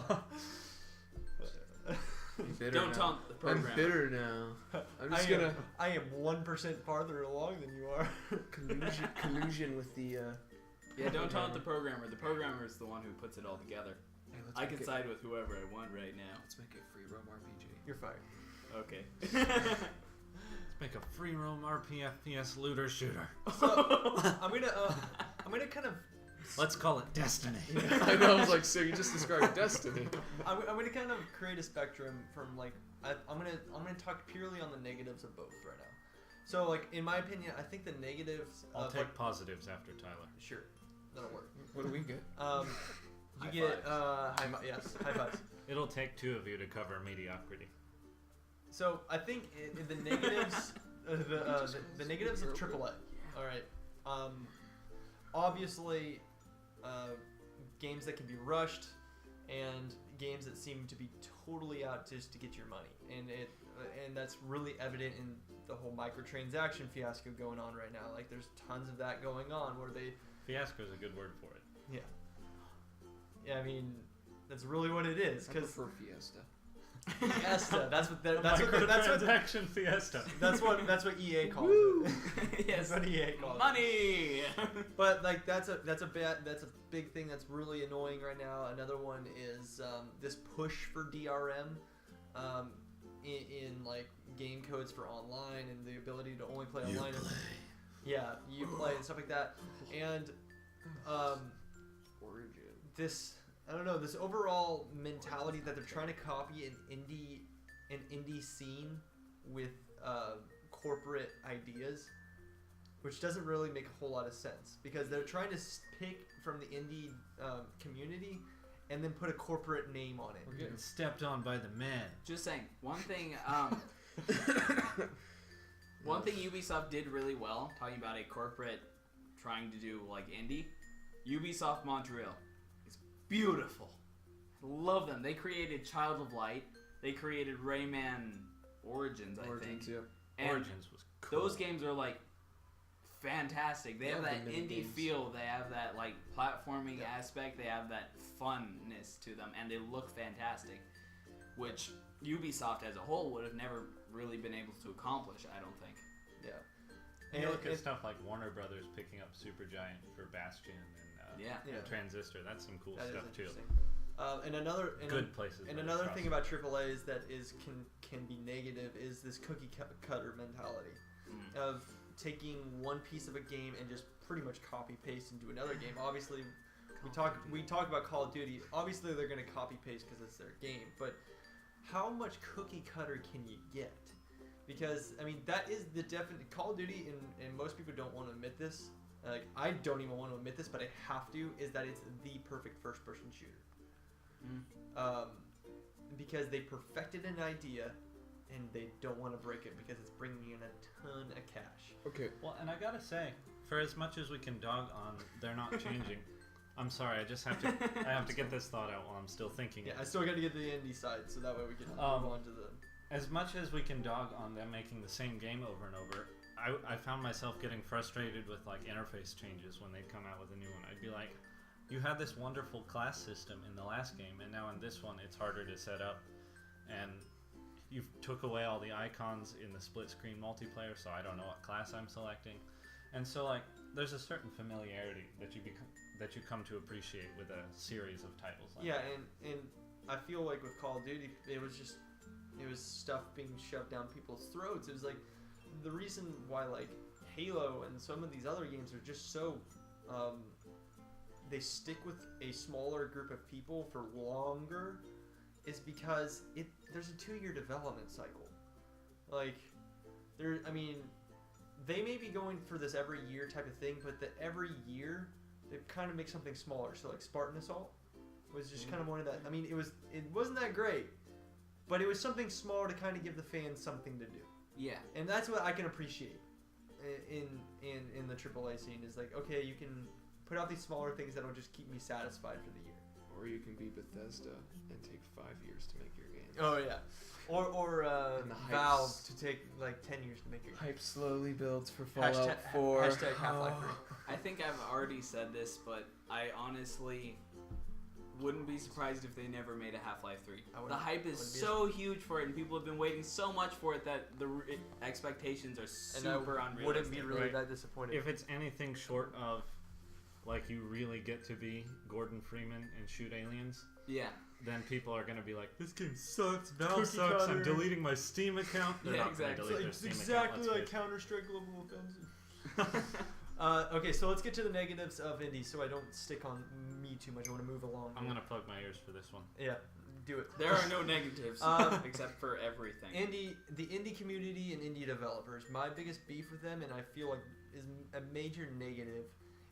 I'm bitter don't now. taunt the I'm program. bitter now. I'm just gonna I am 1% farther along than you are. collusion with the. Yeah, don't taunt the programmer. The programmer is the one who puts it all together. Hey, let's I make can it- side with whoever I want right now. Let's make it free roam RPG. You're fired. Okay. Let's make a free roam RPFPS looter shooter. So I'm gonna kind of. Let's call it Destiny. I know. I was like, so you just described Destiny. I'm gonna kind of create a spectrum from like I'm gonna talk purely on the negatives of both right now. So like in my opinion, I think the negatives. I'll of, take like, positives after Tyler. sure, that'll work. What do we get? You High get fives. yes, high fives. It'll take two of you to cover mediocrity. So I think the negatives, the negatives of AAA. All right. obviously games that can be rushed and games that seem to be totally out just to get your money, and that's really evident in the whole microtransaction fiasco going on right now. Like there's tons of that going on where they Fiasco is a good word for it. I mean that's really what it is I because prefer Fiesta. Fiesta, that's what Microtransaction Fiesta. that's what EA calls it. Yes. That's what EA calls it. Money. But like that's a big thing that's really annoying right now. Another one is this push for DRM in like game codes for online and the ability to only play online. Yeah, you play and stuff like that. And Origin. this I don't know, this overall mentality that they're trying to copy an indie scene with corporate ideas, which doesn't really make a whole lot of sense because they're trying to pick from the indie community and then put a corporate name on it. We're getting stepped on by the man. Just saying, one thing Ubisoft did really well, talking about a corporate trying to do like indie, Ubisoft Montreal. It's beautiful. I love them. They created Child of Light. They created Rayman Origins, I think. Yeah. And Origins was cool. those games are like fantastic. They have Yeah, that the mini indie games. feel. They have that like platforming Yeah. aspect. They have that funness to them, and they look fantastic, which Ubisoft as a whole would have never really been able to accomplish. I don't think. Yeah. And you look at it- stuff like Warner Brothers picking up Supergiant for Bastion and Yeah. Yeah. Transistor. That's some cool That is stuff too. interesting. And another Good places. and where another they thing cross. about AAA's that can be negative is this cookie cutter mentality Mm. of taking one piece of a game and just pretty much copy paste into another game. Obviously, we talk about Call of Duty. Obviously, they're going to copy paste because it's their game. But how much cookie cutter can you get? Because I mean, that is the definite Call of Duty, and most people don't want to admit this. Like I don't even want to admit this, but I have to. Is that it's the perfect first-person shooter. Mm. Because they perfected an idea and they don't want to break it because it's bringing in a ton of cash. Okay. Well, and I gotta say, for as much as we can dog on, they're not changing. I'm sorry, I just have to. I have to get this thought out while I'm still thinking. Yeah, it. I still got to get the indie side so that way we can move on to the. As much as we can dog on them making the same game over and over, I found myself getting frustrated with like interface changes when they'd come out with a new one. I'd be like, you had this wonderful class system in the last game, and now in this one it's harder to set up, and you took away all the icons in the split screen multiplayer, so I don't know what class I'm selecting, and so like there's a certain familiarity that you come to appreciate with a series of titles like Yeah, that. and I feel like with Call of Duty, it was stuff being shoved down people's throats. It was like the reason why like Halo and some of these other games are just so they stick with a smaller group of people for longer is because there's a 2-year development cycle. Like they may be going for this every year type of thing, but every year they kind of make something smaller. So like Spartan Assault was just kind of one of that. I mean, it wasn't that great, but it was something smaller to kind of give the fans something to do, Yeah. and that's what I can appreciate in the AAA scene. Is like, okay, you can put out these smaller things that'll just keep me satisfied for the year. Or you can be Bethesda and take 5 years to make your game. Oh yeah, or And the hypes. Valve to take like 10 years to make your game. Hype slowly builds for Fallout 4. Hashtag Half-Life 3. I think I've already said this, but I honestly wouldn't be surprised if they never made a Half-Life 3. I The wouldn't- hype is wouldn't be so huge for it, and people have been waiting so much for it that the expectations are And I super unrealistic. wouldn't be really Right. that disappointed. If it's anything short of, like, you really get to be Gordon Freeman and shoot aliens, Yeah. then people are going to be like, this game sucks, Valve Cookie sucks, I'm cutter. deleting my Steam account. They're Yeah, not gonna exactly. delete their It's Steam exactly account, like let's Counter-Strike Global Offensive. Okay, so let's get to the negatives of indie so I don't stick on me too much. I want to move along. I'm going to plug my ears for this one. Yeah, do it. There are no negatives Um, except for everything. The indie community and indie developers. My biggest beef with them, and I feel like is a major negative,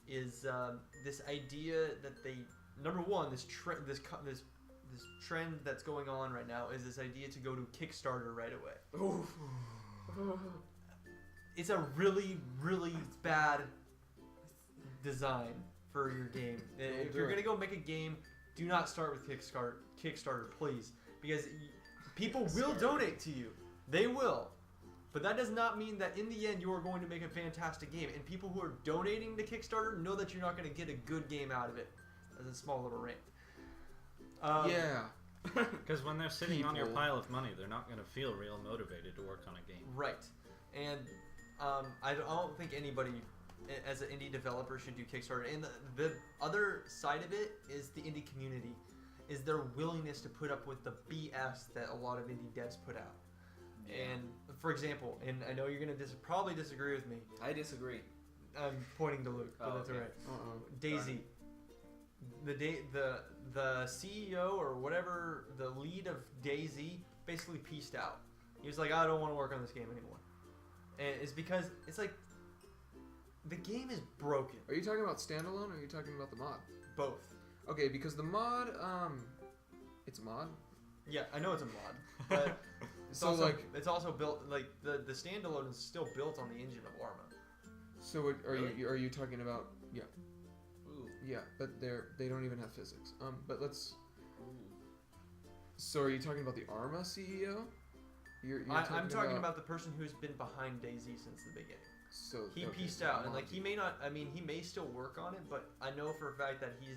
is this idea that they number one this trend that's going on right now is this idea to go to Kickstarter right away. It's a really, really bad design for your game. If do you're it. gonna go make a game, do not start with Kickstarter, please, because people will donate to you. They will. But that does not mean that in the end you are going to make a fantastic game. And people who are donating to Kickstarter know that you're not going to get a good game out of it. As a small little rant. Yeah. Because when they're sitting on your People. pile of money, they're not going to feel real motivated to work on a game. Right. And I don't think anybody as an indie developer should do Kickstarter. And the other side of it is the indie community. Is their willingness to put up with the BS that a lot of indie devs put out. And for example, and I know you're gonna probably disagree with me. I disagree. I'm pointing to Luke, but Oh, that's okay. alright. Daisy, the CEO or whatever, the lead of Daisy, basically pieced out. He was like, I don't want to work on this game anymore, and it's because it's like the game is broken. Are you talking about standalone or are you talking about the mod? Both. Okay, because the mod, it's a mod. Yeah, I know it's a mod, but it's So, also like- it's also built like the standalone is still built on the engine of Arma. So what, Really? are you talking about? Yeah, Ooh. yeah, but they don't even have physics. But let's. Ooh. So are you talking about the Arma CEO? You're I'm talking about the person who's been behind Daisy since the beginning. So He okay, pieced so out, and mod. like he may not. I mean, he may still work on it, but I know for a fact that he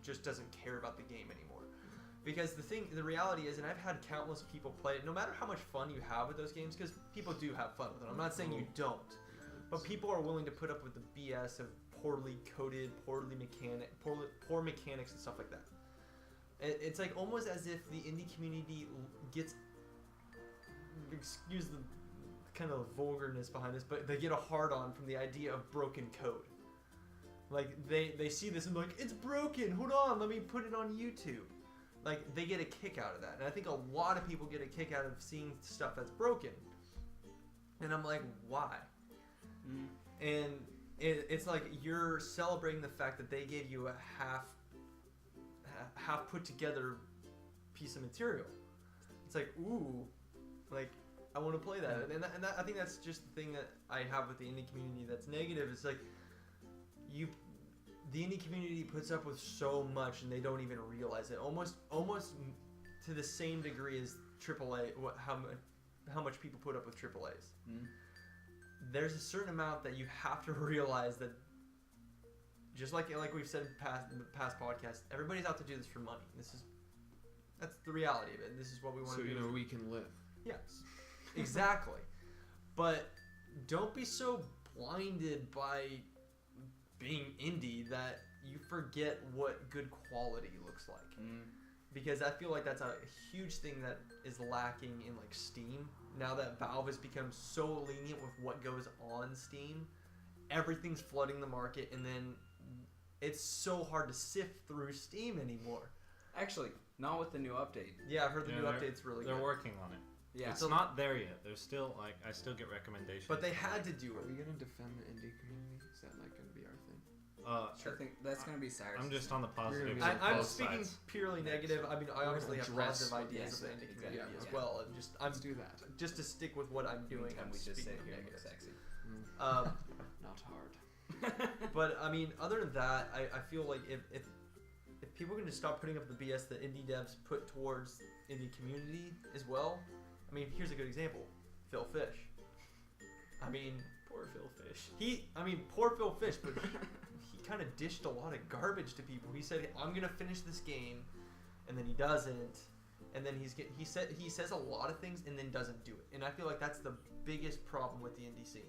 just doesn't care about the game anymore. Because the reality is, and I've had countless people play it. No matter how much fun you have with those games, because people do have fun with it. I'm not saying you don't, but people are willing to put up with the BS of poorly coded, poor mechanics and stuff like that. It's like almost as if the indie community gets, excuse the kind of vulgarness behind this, but they get a hard on from the idea of broken code. Like they see this and they're like, it's broken. Hold on, let me put it on YouTube. Like they get a kick out of that, and I think a lot of people get a kick out of seeing stuff that's broken. And I'm like, why? Mm. And it's like you're celebrating the fact that they gave you a half put together piece of material. It's like, ooh, like I want to play that. And that, I think that's just the thing that I have with the indie community that's negative. It's like the indie community puts up with so much and they don't even realize it. Almost to the same degree as AAA. How much people put up with AAAs. Mm. There's a certain amount that you have to realize that, just like we've said in the past podcasts, everybody's out to do this for money. That's the reality of it. This is what we want So to do. you know we can live. Yes, exactly. But don't be so blinded by being indie that you forget what good quality looks like. Mm. Because I feel like that's a huge thing that is lacking in like Steam. Now that Valve has become so lenient with what goes on Steam, everything's flooding the market, and then it's so hard to sift through Steam anymore. Actually, not with the new update. Yeah, I've heard the Yeah, new they're- update's really They're good. working on it. Yeah. It's not there yet. There's still I still get recommendations. But they had to do Are we it. gonna defend the indie community? Is that like gonna be our thing? I think that's gonna be Cyrus. I'm just on the positive. gonna of be I'm both speaking sides. purely Next. negative. I mean, I We're obviously gonna have address positive ideas yes, of the indie exactly. community Yeah, as okay. well. And I'm Let's do that. just to stick with what I'm doing. Meantime, I'm we just speaking sit of here and look negatives. sexy. Not hard. But I mean, other than that, I feel like if people can just stop putting up the BS that indie devs put towards indie community as well. I mean, here's a good example: Phil Fish. I mean, Poor Phil Fish. poor Phil Fish, but he kind of dished a lot of garbage to people. He said, "I'm gonna finish this game," and then he doesn't. And then he says a lot of things and then doesn't do it. And I feel like that's the biggest problem with the indie scene,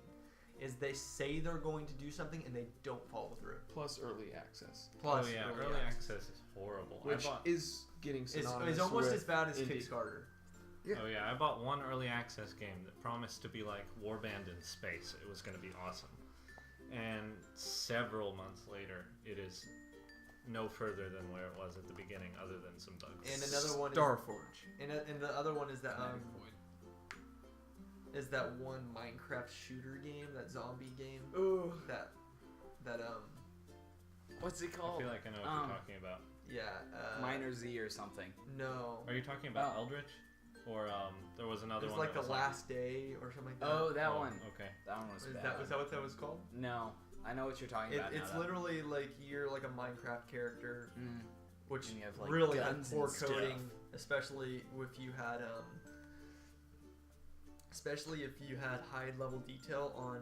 is they say they're going to do something and they don't follow through. Plus early access, Plus, oh yeah, early access is horrible. which I bought, is getting synonymous is almost with as bad as indie. Kickstarter. Yeah. Oh yeah, I bought one early access game that promised to be like Warband in space. It was going to be awesome. And several months later, it is no further than where it was at the beginning, other than some bugs. And another one Starforge. and the other one is that Kinetic Void. is that one Minecraft shooter game, that zombie game, Ooh. that What's it I called? feel like I know what you're talking about. yeah, Minor Z or something. No, Are you talking about Oh. Eldritch? Or there was another it was one like that the was last day or something like that. Oh, that oh, one. Okay. That one was Was bad. that what that was called? No. I know what you're talking about. It's now, literally like you're like a Minecraft character, which And you have, like, really had guns poor and stuff. coding, especially if you had high level detail on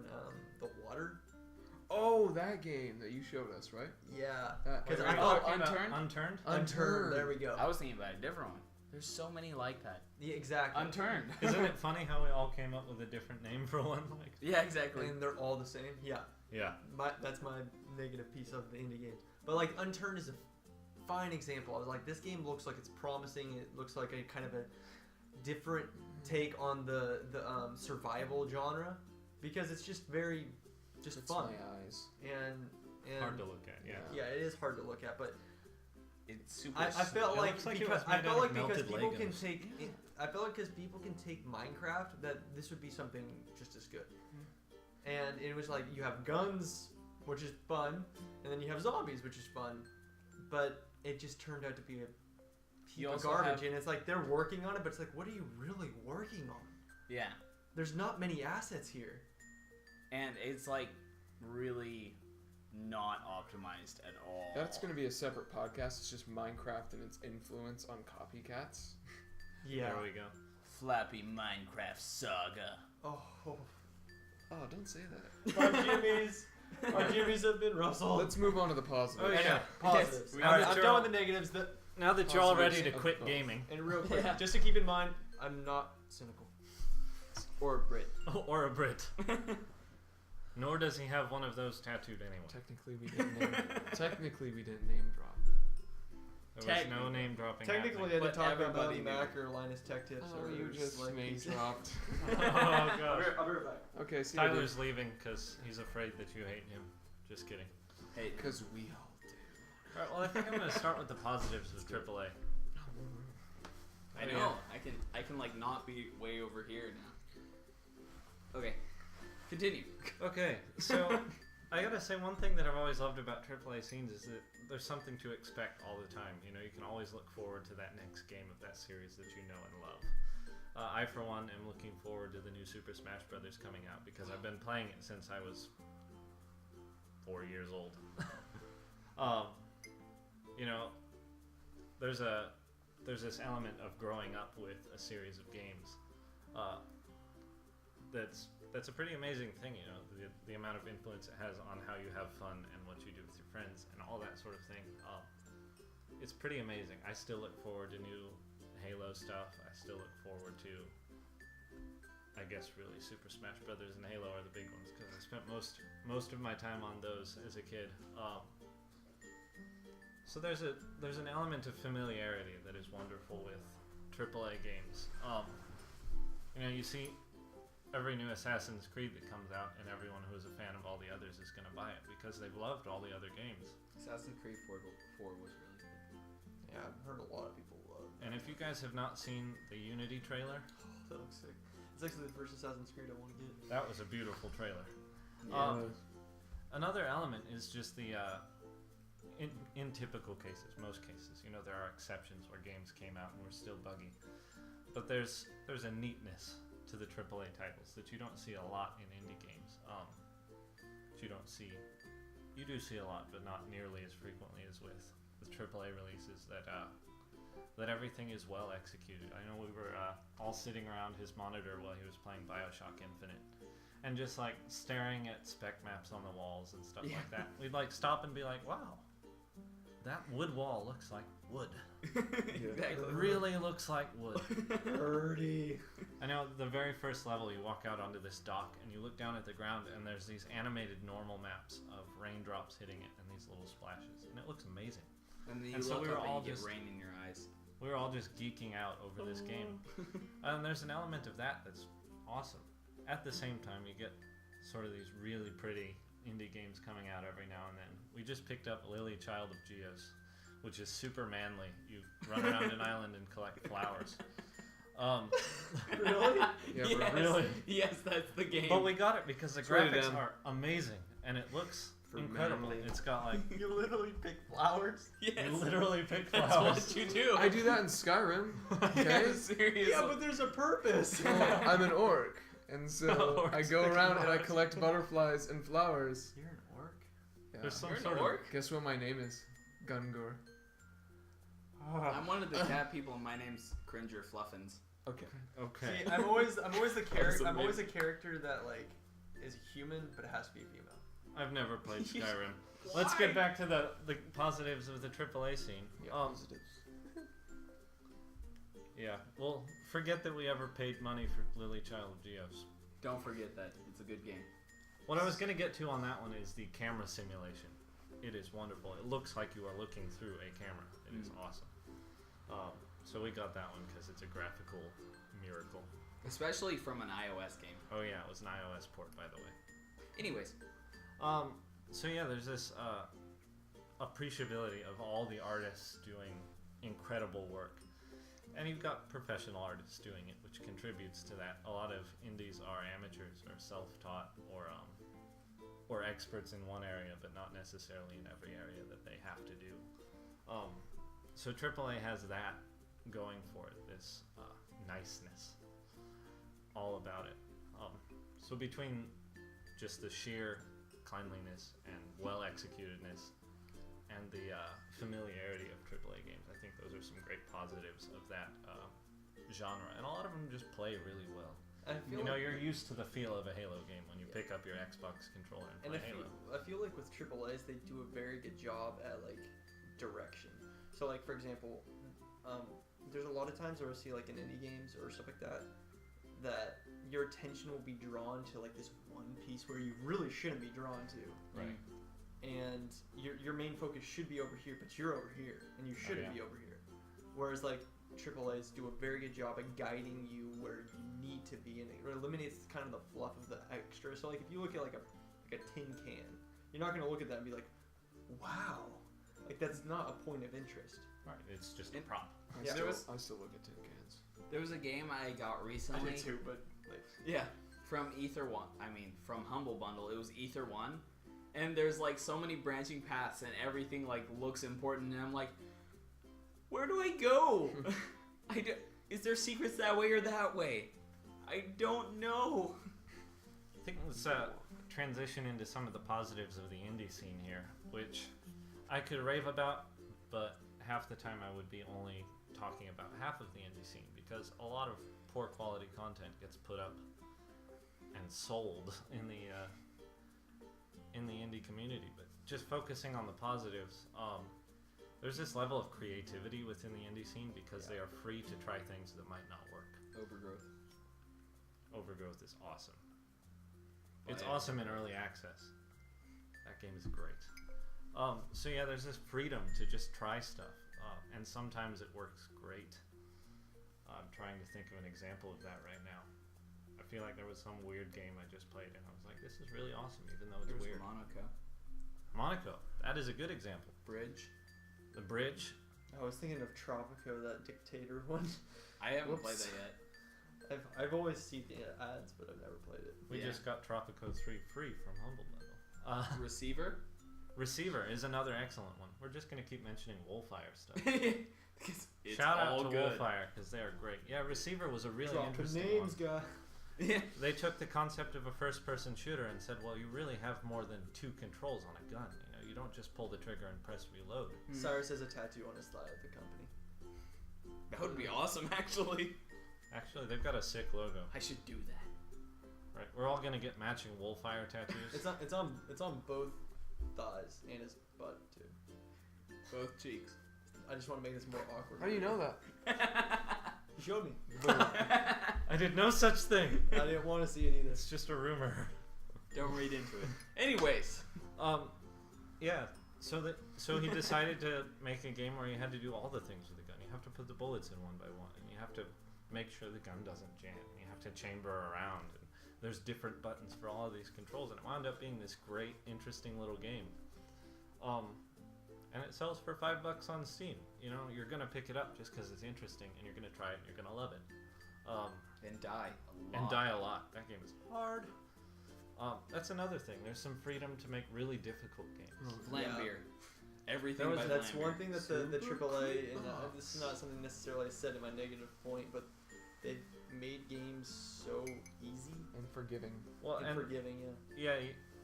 the water. Oh, that game that you showed us, right? Yeah, That- because Wait, I are you thought talking about Unturned? Unturned? Unturned. There we go. I was thinking about a different one. There's so many like that. Yeah, exactly. Unturned. Isn't it funny how we all came up with a different name for one? Like, Yeah, exactly. And they're all the same. Yeah, yeah. that's my negative piece of the indie games. But like Unturned is a fine example. I was like, this game looks like it's promising. It looks like a kind of a different take on the survival genre because it's just very It's fun my eyes. and Hard to look at, yeah. yeah, it is hard to look at, but It's super. I felt It like looks like it because was made out of because melted people can Legos. take I felt like because people can take Minecraft that this would be something just as good. And it was like you have guns, which is fun, and then you have zombies, which is fun, but it just turned out to be a heap You of also garbage. have- And it's like they're working on it, but it's like, what are you really working on? Yeah, There's not many assets here. and it's like really not optimized at all. That's going to be a separate podcast. It's just Minecraft and its influence on copycats. Yeah. There we go. Flappy Minecraft saga. Oh, Oh, don't say that. our Jimmys have been rustled. Let's move on to the positives. Oh, yeah. Anyway, positives. we are. I'm done with the negatives. Now that you're all ready to Positives quit of gaming, And real quick, Yeah. just to keep in mind, I'm not cynical. Or Brit. or a Brit, nor does he have one of those tattooed anyway. Technically, we didn't name drop. There was no name dropping. Technically, I happening. didn't talk about everybody Melody knew. Mac or Linus Tech Tips. Oh, or you just Slick name pieces. dropped. Oh gosh. I'll be right back. Okay, see you later. Tyler's leaving because he's afraid that you hate him. Just kidding. Hey, Because we all do. All right, well, I think I'm going to start with the positives of AAA. I know. I can like not be way over here now. Okay, continue. Okay, so I gotta say one thing that I've always loved about AAA scenes is that there's something to expect all the time. You know, you can always look forward to that next game of that series that you know and love. I, for one, am looking forward to the new Super Smash Bros. Coming out because I've been playing it since I was 4 years old. You know, there's this element of growing up with a series of games. That's a pretty amazing thing, you know, the amount of influence it has on how you have fun and what you do with your friends and all that sort of thing. It's pretty amazing. I still look forward to new Halo stuff. I still look forward to, I guess, really Super Smash Brothers and Halo are the big ones because I spent most of my time on those as a kid. So there's an element of familiarity that is wonderful with AAA games. You know, you see every new Assassin's Creed that comes out, and everyone who is a fan of all the others is going to buy it because they've loved all the other games. Assassin's Creed 4 was really good. Yeah, I've heard a lot of people love. And if you guys have not seen the Unity trailer, That looks sick. It's actually the first Assassin's Creed I want to get. that was a beautiful trailer. Yeah. Another element is just the in typical cases, most cases, you know, there are exceptions where games came out and were still buggy, but there's a neatness to the AAA titles that you don't see a lot in indie games. You do see a lot, but not nearly as frequently as with AAA releases. That everything is well executed. I know we were all sitting around his monitor while he was playing BioShock Infinite, and just like staring at spec maps on the walls and stuff like that. We'd like stop and be like, "Wow, that wood wall looks like wood. Exactly. It really looks like wood." Birdie. I know the very first level, you walk out onto this dock and you look down at the ground, and there's these animated normal maps of raindrops hitting it and these little splashes, and it looks amazing. And then you And so look we were up all and you get just- rain in your eyes. We were all just geeking out over this game. And there's an element of that that's awesome. At the same time, you get sort of these really pretty indie games coming out every now and then. We just picked up Lily Child of Geos, which is super manly. You run around an island and collect flowers. Really? Yeah, yes. bro. Really? Yes, that's the game. But we got it because the It's rated graphics M. are amazing and it looks For incredible. manly. It's got like, You literally pick flowers. yes. you literally pick That's flowers. what you do. I do that in Skyrim. Okay. Seriously. Yeah, but there's a purpose. Well, I'm an orc, and so Orcs I go pick around and I flowers. collect butterflies and flowers. You're an orc. There's some You're an sort orc? Guess what my name is? Gungur. of. I'm one of the cat people, and my name's Cringer Fluffins. Okay. Okay. See, I'm always the character. I'm amazing. always a character that like is human, but it has to be female. I've never played Skyrim. Let's get back to the positives of the AAA scene. Positives. Yeah. Well, forget that we ever paid money for Lily Child Geos. Don't forget that. It's a good game. What I was going to get to on that one is the camera simulation. It is wonderful. It looks like you are looking through a camera. It is awesome. So we got that one because it's a graphical miracle. Especially from an iOS game. Oh yeah, it was an iOS port, by the way. Anyways, So yeah, there's this appreciability of all the artists doing incredible work, and you've got professional artists doing it, which contributes to that. A lot of indies are amateurs or self-taught or experts in one area, but not necessarily in every area that they have to do. So AAA has that going for it, this niceness, all about it. So between just the sheer cleanliness and well-executedness and the familiarity of AAA games, I think those are some great positives of that genre, and a lot of them just play really well. I feel You know, like, you're used to the feel of a Halo game when you pick up your Xbox controller and and play Halo. I feel like with AAA's they do a very good job at like direction. So like for example, there's a lot of times where I see like in indie games or stuff like that your attention will be drawn to like this one piece where you really shouldn't be drawn to. Right. And your main focus should be over here, but you're over here, and you shouldn't yeah. be over here. Whereas like AAA's do a very good job at guiding you where you need to be, and it eliminates kind of the fluff of the extra. So like if you look at like a tin can, you're not gonna look at that and be like, wow, like that's not a point of interest. Right. It's just a prop. I Yeah. still look at tin cans. there was a game I got recently. I do too, but like Yeah, from from Humble Bundle. It was Ether 1. And there's like so many branching paths and everything like looks important, and I'm like, where do I go? Is there secrets that way or that way? I don't know. I think let's transition into some of the positives of the indie scene here, which I could rave about, but half the time I would be only talking about half of the indie scene, because a lot of poor quality content gets put up and sold in the indie community. But just focusing on the positives, there's this level of creativity within the indie scene because they are free to try things that might not work. Overgrowth. Overgrowth is awesome. Oh, It's yeah. awesome in early access. That game is great. So yeah, there's this freedom to just try stuff, and sometimes it works great. I'm trying to think of an example of that right now. I feel like there was some weird game I just played, and I was like, this is really awesome, even though it's There was weird. Monaco. Monaco, that is a good example. Bridge. The Bridge, I was thinking of Tropico, that dictator one. I haven't Whoops. played that yet. I've always seen the ads, but I've never played it. we Yeah. just got Tropico 3 free from Humble Bundle. Receiver. Receiver is another excellent one. We're just going to keep mentioning Wolfire stuff. Because it's Shout out all to good. Wolfire, because they are great. Yeah, Receiver was a really Dropping interesting names, one. guy. Yeah. They took the concept of a first-person shooter and said, well, you really have more than 2 controls on a gun. You know, you don't just pull the trigger and press reload. Cyrus has a tattoo on his thigh of the company. That would be awesome, actually. Actually, they've got a sick logo. I should do that. Right, we're all gonna get matching Wolfire tattoos. It's on both thighs and his butt too. Both cheeks. I just want to make this more awkward. How do you know that? He showed me. I did no such thing. I didn't want to see it either. It's just a rumor. Don't read into it. Anyways. Yeah. So he decided to make a game where you had to do all the things with the gun. You have to put the bullets in one by one, and you have to make sure the gun doesn't jam. You have to chamber around, and there's different buttons for all of these controls, and it wound up being this great, interesting little game. And it sells for $5 on Steam. You know, you're gonna pick it up just because it's interesting, and you're gonna try it, and you're gonna love it. And die a lot. And die a lot. That game is hard. That's another thing. There's some freedom to make really difficult games. Vlambeer. Everything by That's Vlambeer. one thing that the AAA, and this is not something necessarily I said in my negative point, but they've made games so easy And forgiving. Well, and and forgiving. yeah,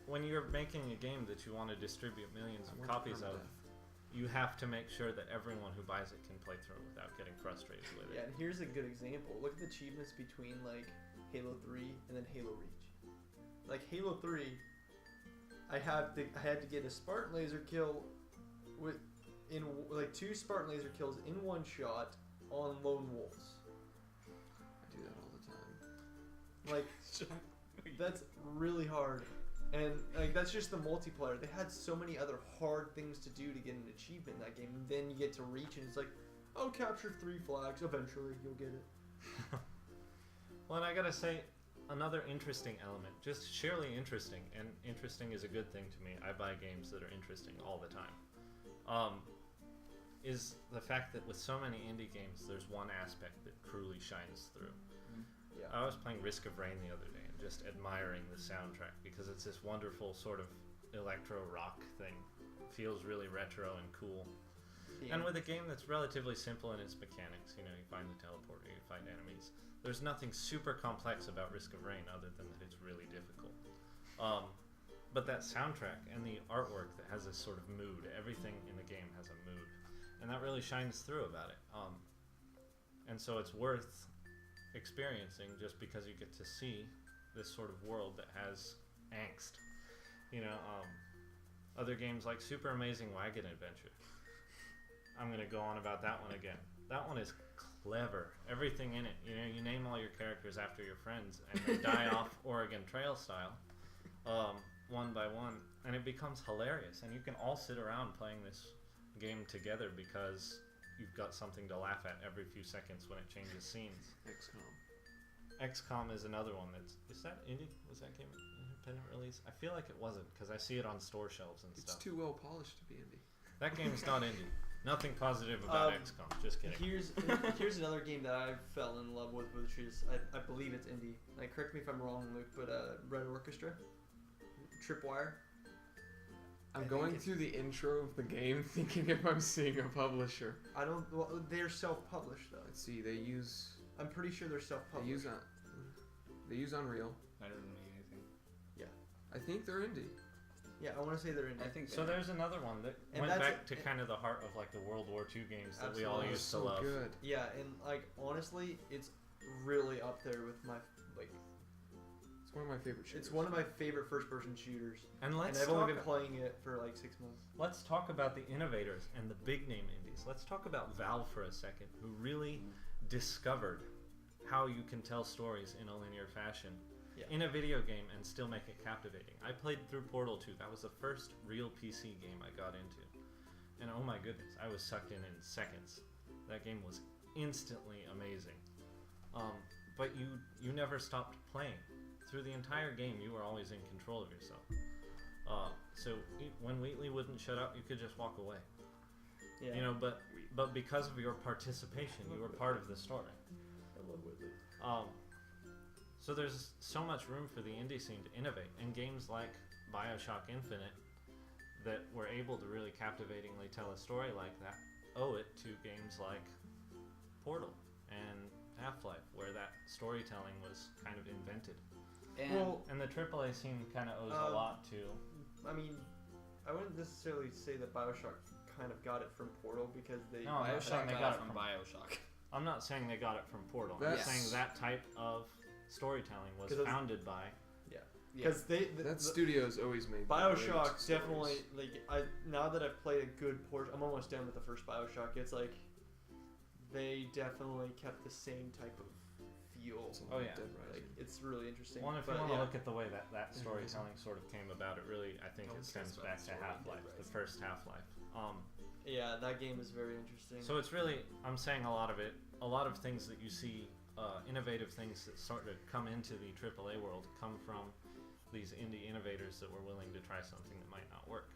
when you're making a game that you want to distribute millions I of want copies of, permadeath. you have to make sure that everyone who buys it can play through it without getting frustrated with Yeah, it. and here's a good example. Look at the achievements between like Halo 3 and then Halo Reach. Like Halo 3, I had to get a Spartan laser kill with like 2 Spartan laser kills in one shot on lone wolves. I do that all the time. Like that's really hard. And like that's just the multiplayer. They had so many other hard things to do to get an achievement in that game. And then you get to Reach and it's like, oh, capture 3 flags. Eventually you'll get it. Well, and I gotta say, another interesting element, just sheerly interesting, and interesting is a good thing to me. I buy games that are interesting all the time. Is the fact that with so many indie games, there's one aspect that truly shines through. Yeah. I was playing Risk of Rain the other day and just admiring the soundtrack because it's this wonderful sort of electro rock thing. It feels really retro and cool. And with a game that's relatively simple in its mechanics, you know, you find the teleporter, you find enemies. There's nothing super complex about Risk of Rain other than that it's really difficult. But that soundtrack and the artwork that has this sort of mood, everything in the game has a mood. And that really shines through about it. And so it's worth experiencing just because you get to see this sort of world that has angst. You know, other games like Super Amazing Wagon Adventure. I'm going to go on about that one again. That one is clever. Everything in it. You know, you name all your characters after your friends and they die off Oregon Trail style, one by one. And it becomes hilarious. And you can all sit around playing this game together because you've got something to laugh at every few seconds when it changes scenes. XCOM is another one is that indie? Was that game independent release? I feel like it wasn't because I see it on store shelves and It's stuff. too well polished to be indie. That game's not indie. Nothing positive about XCOM. Just kidding. Here's another game that I fell in love with, which is I believe it's indie. Like, correct me if I'm wrong, Luke, but Red Orchestra, Tripwire. I'm I going think through the intro of the game thinking if I'm seeing a publisher. I don't. Well, they're self-published though. Let's see, they use I'm pretty sure they're self-published. they use Unreal. That doesn't mean anything. I think they're indie. Yeah, I want to say they're indie. I think So there's another one that And went that's back to kind of the heart of like the World War II games that we all Absolutely. used to so love. good. Yeah, and like honestly, it's really up there with my like. It's one of my favorite shooters. It's one of my favorite first-person shooters, And and let's I've only talk, been playing it for like 6 months. let's talk about the innovators and the big name indies. Let's talk about Valve for a second, who really discovered how you can tell stories in a linear fashion in a video game and still make it captivating. I played through Portal 2. That was the first real PC game I got into. And oh my goodness, I was sucked in seconds. That game was instantly amazing. But you never stopped playing. Through the entire game, you were always in control of yourself. So when Wheatley wouldn't shut up, you could just walk away. Yeah. You know, but because of your participation, you were part of the story. I love Whitley. So there's so much room for the indie scene to innovate, and games like BioShock Infinite that were able to really captivatingly tell a story like that owe it to games like Portal and Half-Life, where that storytelling was kind of invented. And Well, And the AAA scene kind of owes a lot to. I mean, I wouldn't necessarily say that BioShock kind of got it from Portal because they. No, I'm not saying Bioshock they got got it it from from- Bioshock. I'm not saying they got it from Portal. I'm That's- saying that type of storytelling was 'Cause those- founded by. Because That studio's always made BioShock great definitely stories. now that I've played a good portion, I'm almost done with the first BioShock. It's like they definitely kept the same type of feel. It's a Oh, lot yeah. Dead Like Rising. it's really interesting. Well, if you But, want to yeah. look at the way that Yeah, storytelling sort of came about, it really, I think Don't it stems stress about back the to story in Half-Life, Dead the Rising. first Half-Life. Yeah, that game is very interesting. So it's really, I'm saying a lot of things that you see, innovative things that sort of come into the AAA world come from these indie innovators that were willing to try something that might not work.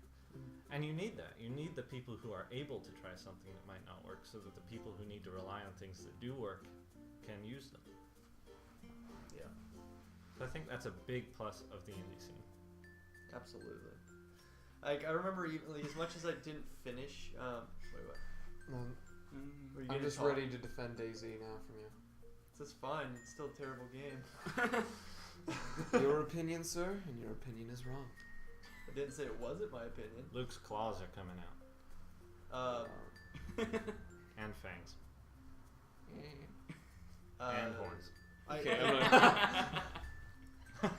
And you need that. You need the people who are able to try something that might not work so that the people who need to rely on things that do work can use them. Yeah, So I think that's a big plus of the indie scene. absolutely. Like I remember even like, as much as I didn't finish. Wait, what? Were you I'm gonna just talk? ready to defend DayZ now from you. It's fine. It's still a terrible game. Your opinion, sir, and your opinion is wrong. I didn't say it wasn't my opinion. Luke's claws are coming out. And fangs. And horns. Okay,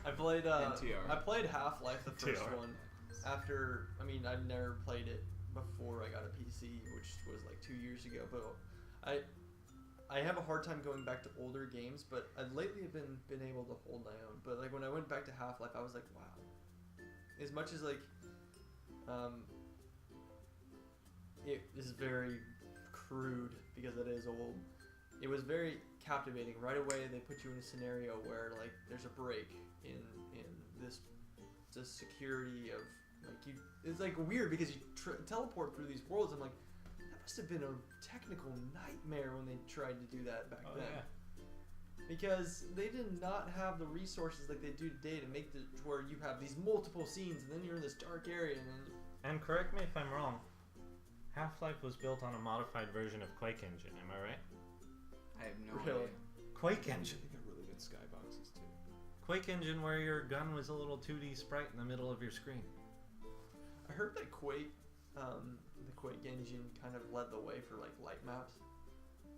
I played. And tiara. I played Half-Life, the first Tiara. one. After, I mean, I'd never played it before I got a PC, which was like 2 years ago. But I have a hard time going back to older games. But I lately have been able to hold my own. But like when I went back to Half-Life, I was like, wow. As much as like, it is very crude because it is old. It was very captivating. Right away, they put you in a scenario where like there's a break in this security of like you. It's like weird because you teleport through these worlds. I'm like, that must have been a technical nightmare when they tried to do that back Oh then. yeah. Because they did not have the resources like they do today to make it where you have these multiple scenes and then you're in this dark area and then And correct me if I'm wrong. Half-Life was built on a modified version of Quake Engine. Am I right? I have no Really? idea. Quake Engine. They got really good skyboxes too. Quake Engine, where your gun was a little 2D sprite in the middle of your screen. I heard that Quake, the Quake engine kind of led the way for like light maps.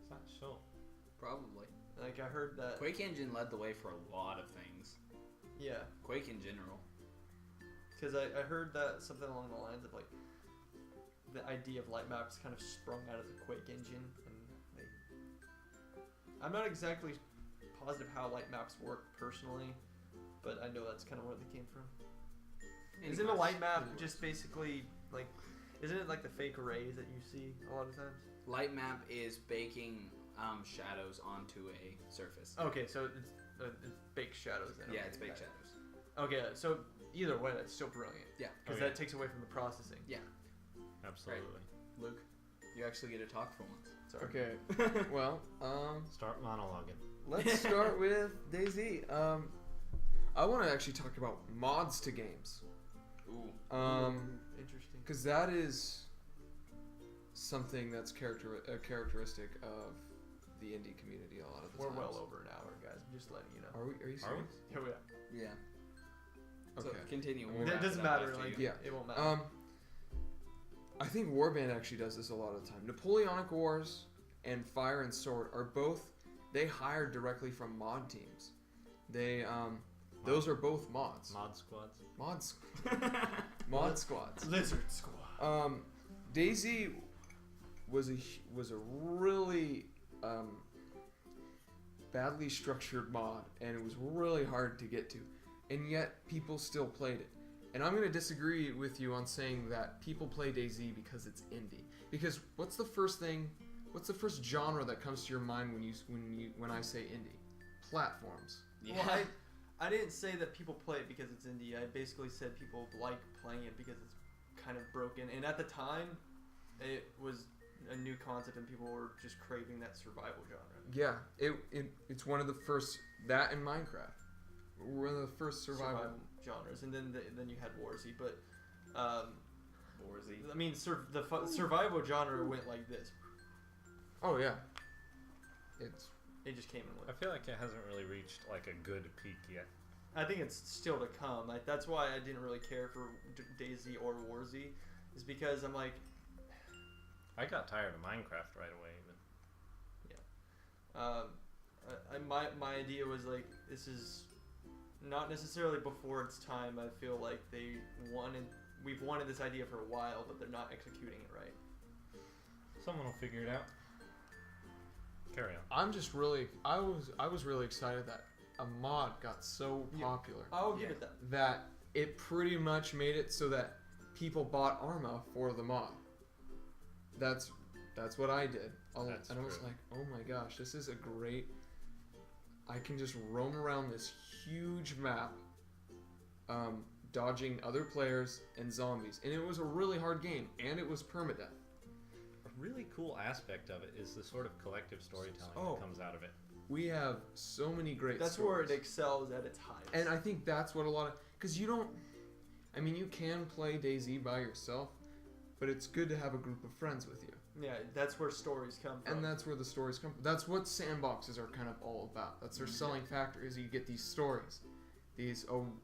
It's not sure. Probably. Like I heard that. Quake Engine led the way for a lot of things. Yeah, Quake in general. because I heard that something along the lines of like the idea of light maps kind of sprung out of the Quake engine, and like, I'm not exactly positive how light maps work personally, but I know that's kind of where they came from. Isn't a light map Anyways. just basically like? Isn't it like the fake arrays that you see a lot of times? Light map is baking shadows onto a surface. Okay, so it's baked shadows then. Yeah, okay, it's baked got it. shadows. Okay, so either way, that's still brilliant. Yeah. Because Oh, yeah. that takes away from the processing. Absolutely. Luke, you actually get to talk for once. Sorry. Okay. Well, Start monologuing. let's start with DayZ. I want to actually talk about mods to games. Ooh. Interesting. Because that is something that's a characteristic of the indie community a lot of the We're times. well over an hour, guys. I'm just letting you know. Are you Are we? serious? Yeah, Yeah. Okay. So continue. It We'll It wrap doesn't it up matter. after Like, you. Yeah. it won't matter. I think Warband actually does this a lot of the time. Napoleonic Wars and Fire and Sword are both. They hired directly from mod teams. They those are both mods. Mod squads. Mod squads. Lizard Squad. DayZ was a really badly structured mod, and it was really hard to get to, and yet people still played it. And I'm gonna disagree with you on saying that people play DayZ because it's indie. Because what's the first genre that comes to your mind when I say indie? Platforms. Yeah. Well, I didn't say that people play it because it's indie. I basically said people like playing it because it's kind of broken. And at the time, it was a new concept, and people were just craving that survival genre. Yeah, it's one of the first, that and Minecraft. One of the first survival. Genres, and then you had Warzy, but Warzy. I mean, the survival genre went like this. Oh yeah. It just came and I went. feel like it hasn't really reached like a good peak yet. I think it's still to come. Like that's why I didn't really care for DayZ or Warzy, is because I'm like, I got tired of Minecraft right away. Even. my idea was like, this is not necessarily before its time. I feel like we've wanted this idea for a while, but they're not executing it right. Someone will figure it out. Carry on. I'm just I was really excited that a mod got so popular I'll give Yeah. it that. that it pretty much made it so that people bought Arma for the mod. That's what I did. That's and I was true. like, oh my gosh, this is a great. I can just roam around this huge map, dodging other players and zombies, and it was a really hard game, and it was permadeath. A really cool aspect of it is the sort of collective storytelling Oh. that comes out of it. We have so many great. That's stories. where it excels at its highest. And I think that's what a lot of, because you don't, I mean, you can play DayZ by yourself, but it's good to have a group of friends with you, yeah, that's where stories come from. and that's where the stories come from. That's what sandboxes are kind of all about. That's their selling factor, is you get these stories,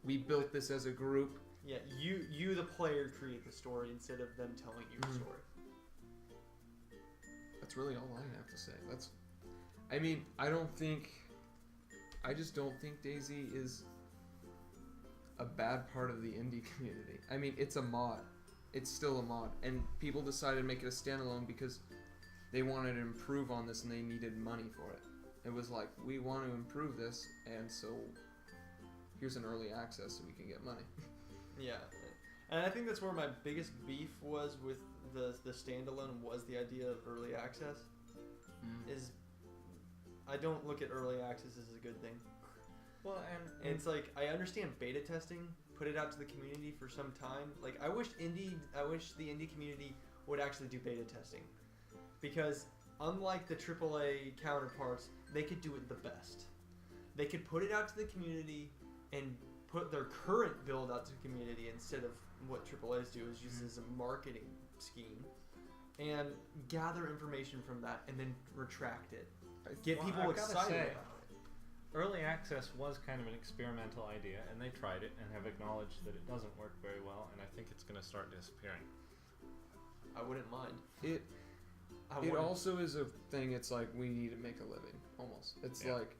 we built this as a group, Yeah, you the player create the story instead of them telling you the Mhm. story. That's really all I have to say. I just don't think DayZ is a bad part of the indie community. I mean, it's a mod. It's still a mod. And people decided to make it a standalone because they wanted to improve on this and they needed money for it. It was like, we want to improve this, and so here's an early access so we can get money. Yeah, and I think that's where my biggest beef was with the standalone was the idea of early access. Is I don't look at early access as a good thing. Well, And it's like I understand beta testing, put it out to the community for some time. Like I wish the indie community would actually do beta testing, because unlike the AAA counterparts, they could do it the best. They could put it out to the community and put their current build out to the community instead of what AAA's do is use as a marketing scheme, and gather information from that and then retract it. Get Well, people I've gotta excited say, about it. early access was kind of an experimental idea, and they tried it and have acknowledged that it doesn't work very well, and I think it's going to start disappearing. I wouldn't mind. It I It wouldn't. also is a thing, it's like, we need to make a living, almost. It's Yeah. like,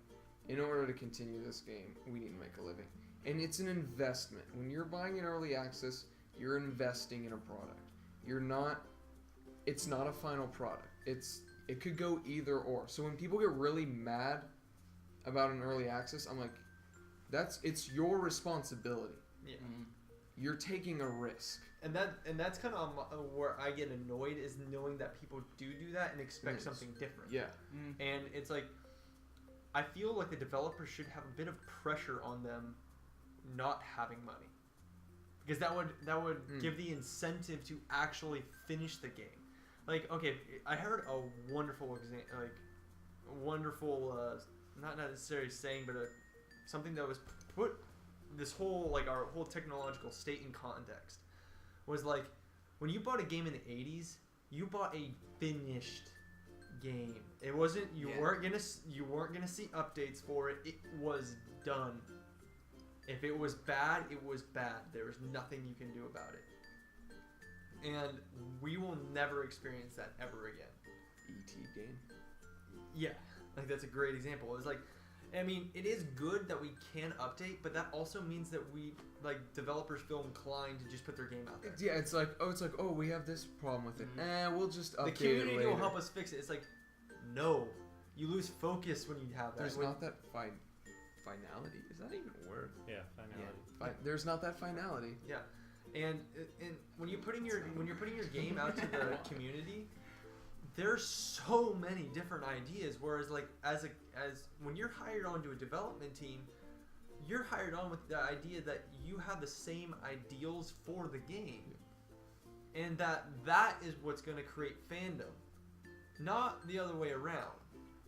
in order to continue this game, we need to make a living. And it's an investment. When you're buying an early access, you're investing in a product. It's not a final product. It could go either or. So when people get really mad about an early access, I'm like, it's your responsibility. Yeah. You're taking a risk. And that's kind of where I get annoyed is knowing that people do that and expect Yes. something different. Yeah. And it's like, I feel like the developers should have a bit of pressure on them not having money, because that would give the incentive to actually finish the game. Like, okay, I heard a wonderful not necessarily saying, but something that was put this whole our whole technological state in context was like, when you bought a game in the 80s, you bought a finished game. It wasn't you weren't gonna see updates for it. It was done. If it was bad, it was bad. There was nothing you can do about it. And we will never experience that ever again. E.T. game. Yeah, like that's a great example. It's like, I mean, it is good that we can update, but that also means that we, developers feel inclined to just put their game out there. Yeah, it's like, we have this problem with it. We'll just update The community it later. will help us fix it. It's like, no, you lose focus when you have that. There's When- not that finality. Is that even a word? Yeah, finality. There's not that finality. Yeah, and when you're putting your game out to the community, there's so many different ideas. Whereas as when you're hired onto a development team, you're hired on with the idea that you have the same ideals for the game, and that is what's going to create fandom, not the other way around.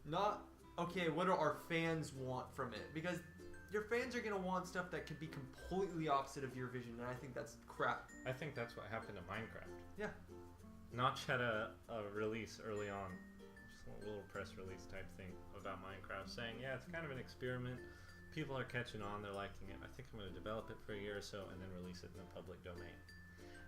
Not, okay, what do our fans want from it? Because your fans are going to want stuff that could be completely opposite of your vision, and I think that's crap. I think that's what happened to Minecraft. Yeah. Notch had a release early on, just a little press release type thing about Minecraft, saying, yeah, it's kind of an experiment. People are catching on, they're liking it. I think I'm going to develop it for a year or so and then release it in the public domain.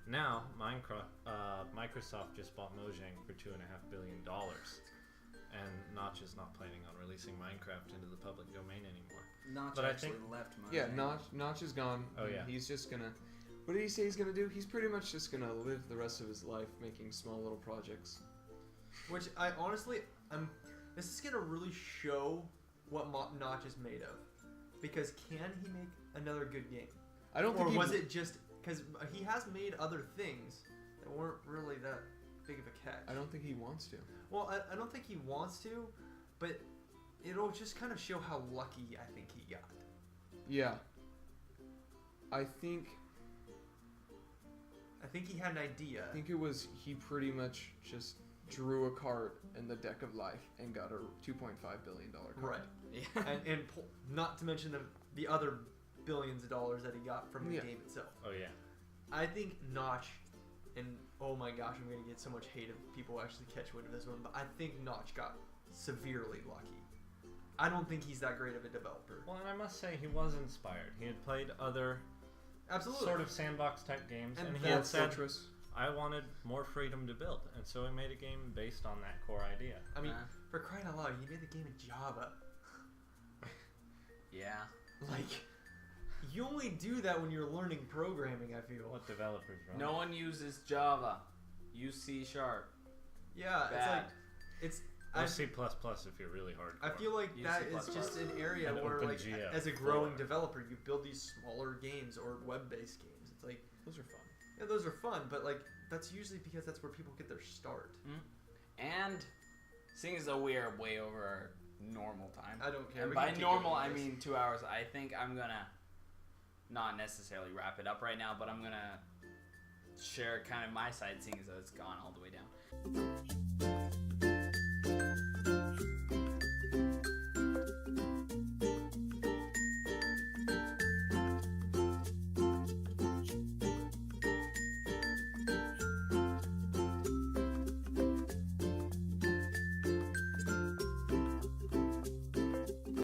Now, Microsoft just bought Mojang for $2.5 billion, and Notch is not planning on releasing Minecraft into the public domain anymore. Notch But I actually think- left Mojang. Yeah, Notch is gone. Oh, yeah. He's just gonna. What did he say he's gonna do? He's pretty much just gonna live the rest of his life making small little projects. Which I honestly, this is gonna really show what Notch is made of, because can he make another good game, I don't or think. he was w- it just because he has made other things that weren't really that big of a catch? I don't think he wants to. Well, I don't think he wants to, but it'll just kind of show how lucky I think he got. Yeah. I think he had an idea. I think it was he pretty much just drew a card in the deck of life and got a $2.5 billion card. Right. Yeah. and not to mention the other billions of dollars that he got from the Yeah. game itself. Oh, yeah. I think Notch, and oh my gosh, I'm gonna get so much hate if people actually catch wind of this one, but I think Notch got severely lucky. I don't think he's that great of a developer. Well, and I must say he was inspired. He had played other Absolutely. sort of sandbox type games, And and he that's had said, Fortress. I wanted more freedom to build, and so he made a game based on that core idea. I mean, Uh, for crying out loud, you made the game in Java. yeah. Like, you only do that when you're learning programming, I feel. What developers run? No one uses Java. Use C#. Yeah, Bad. it's Or I, C++ if you're really hardcore. I feel like Use that C++. is just an area And where, like, OpenGL as a growing for- developer, you build these smaller games or web-based games. It's like, Those are fun. yeah, those are fun, but like that's usually because that's where people get their start. And seeing as though we are way over our normal time. I don't care. And we by can keep normal, going I with this. mean 2 hours. I think I'm gonna not necessarily wrap it up right now, but I'm gonna share kind of my side, seeing as though it's gone all the way down.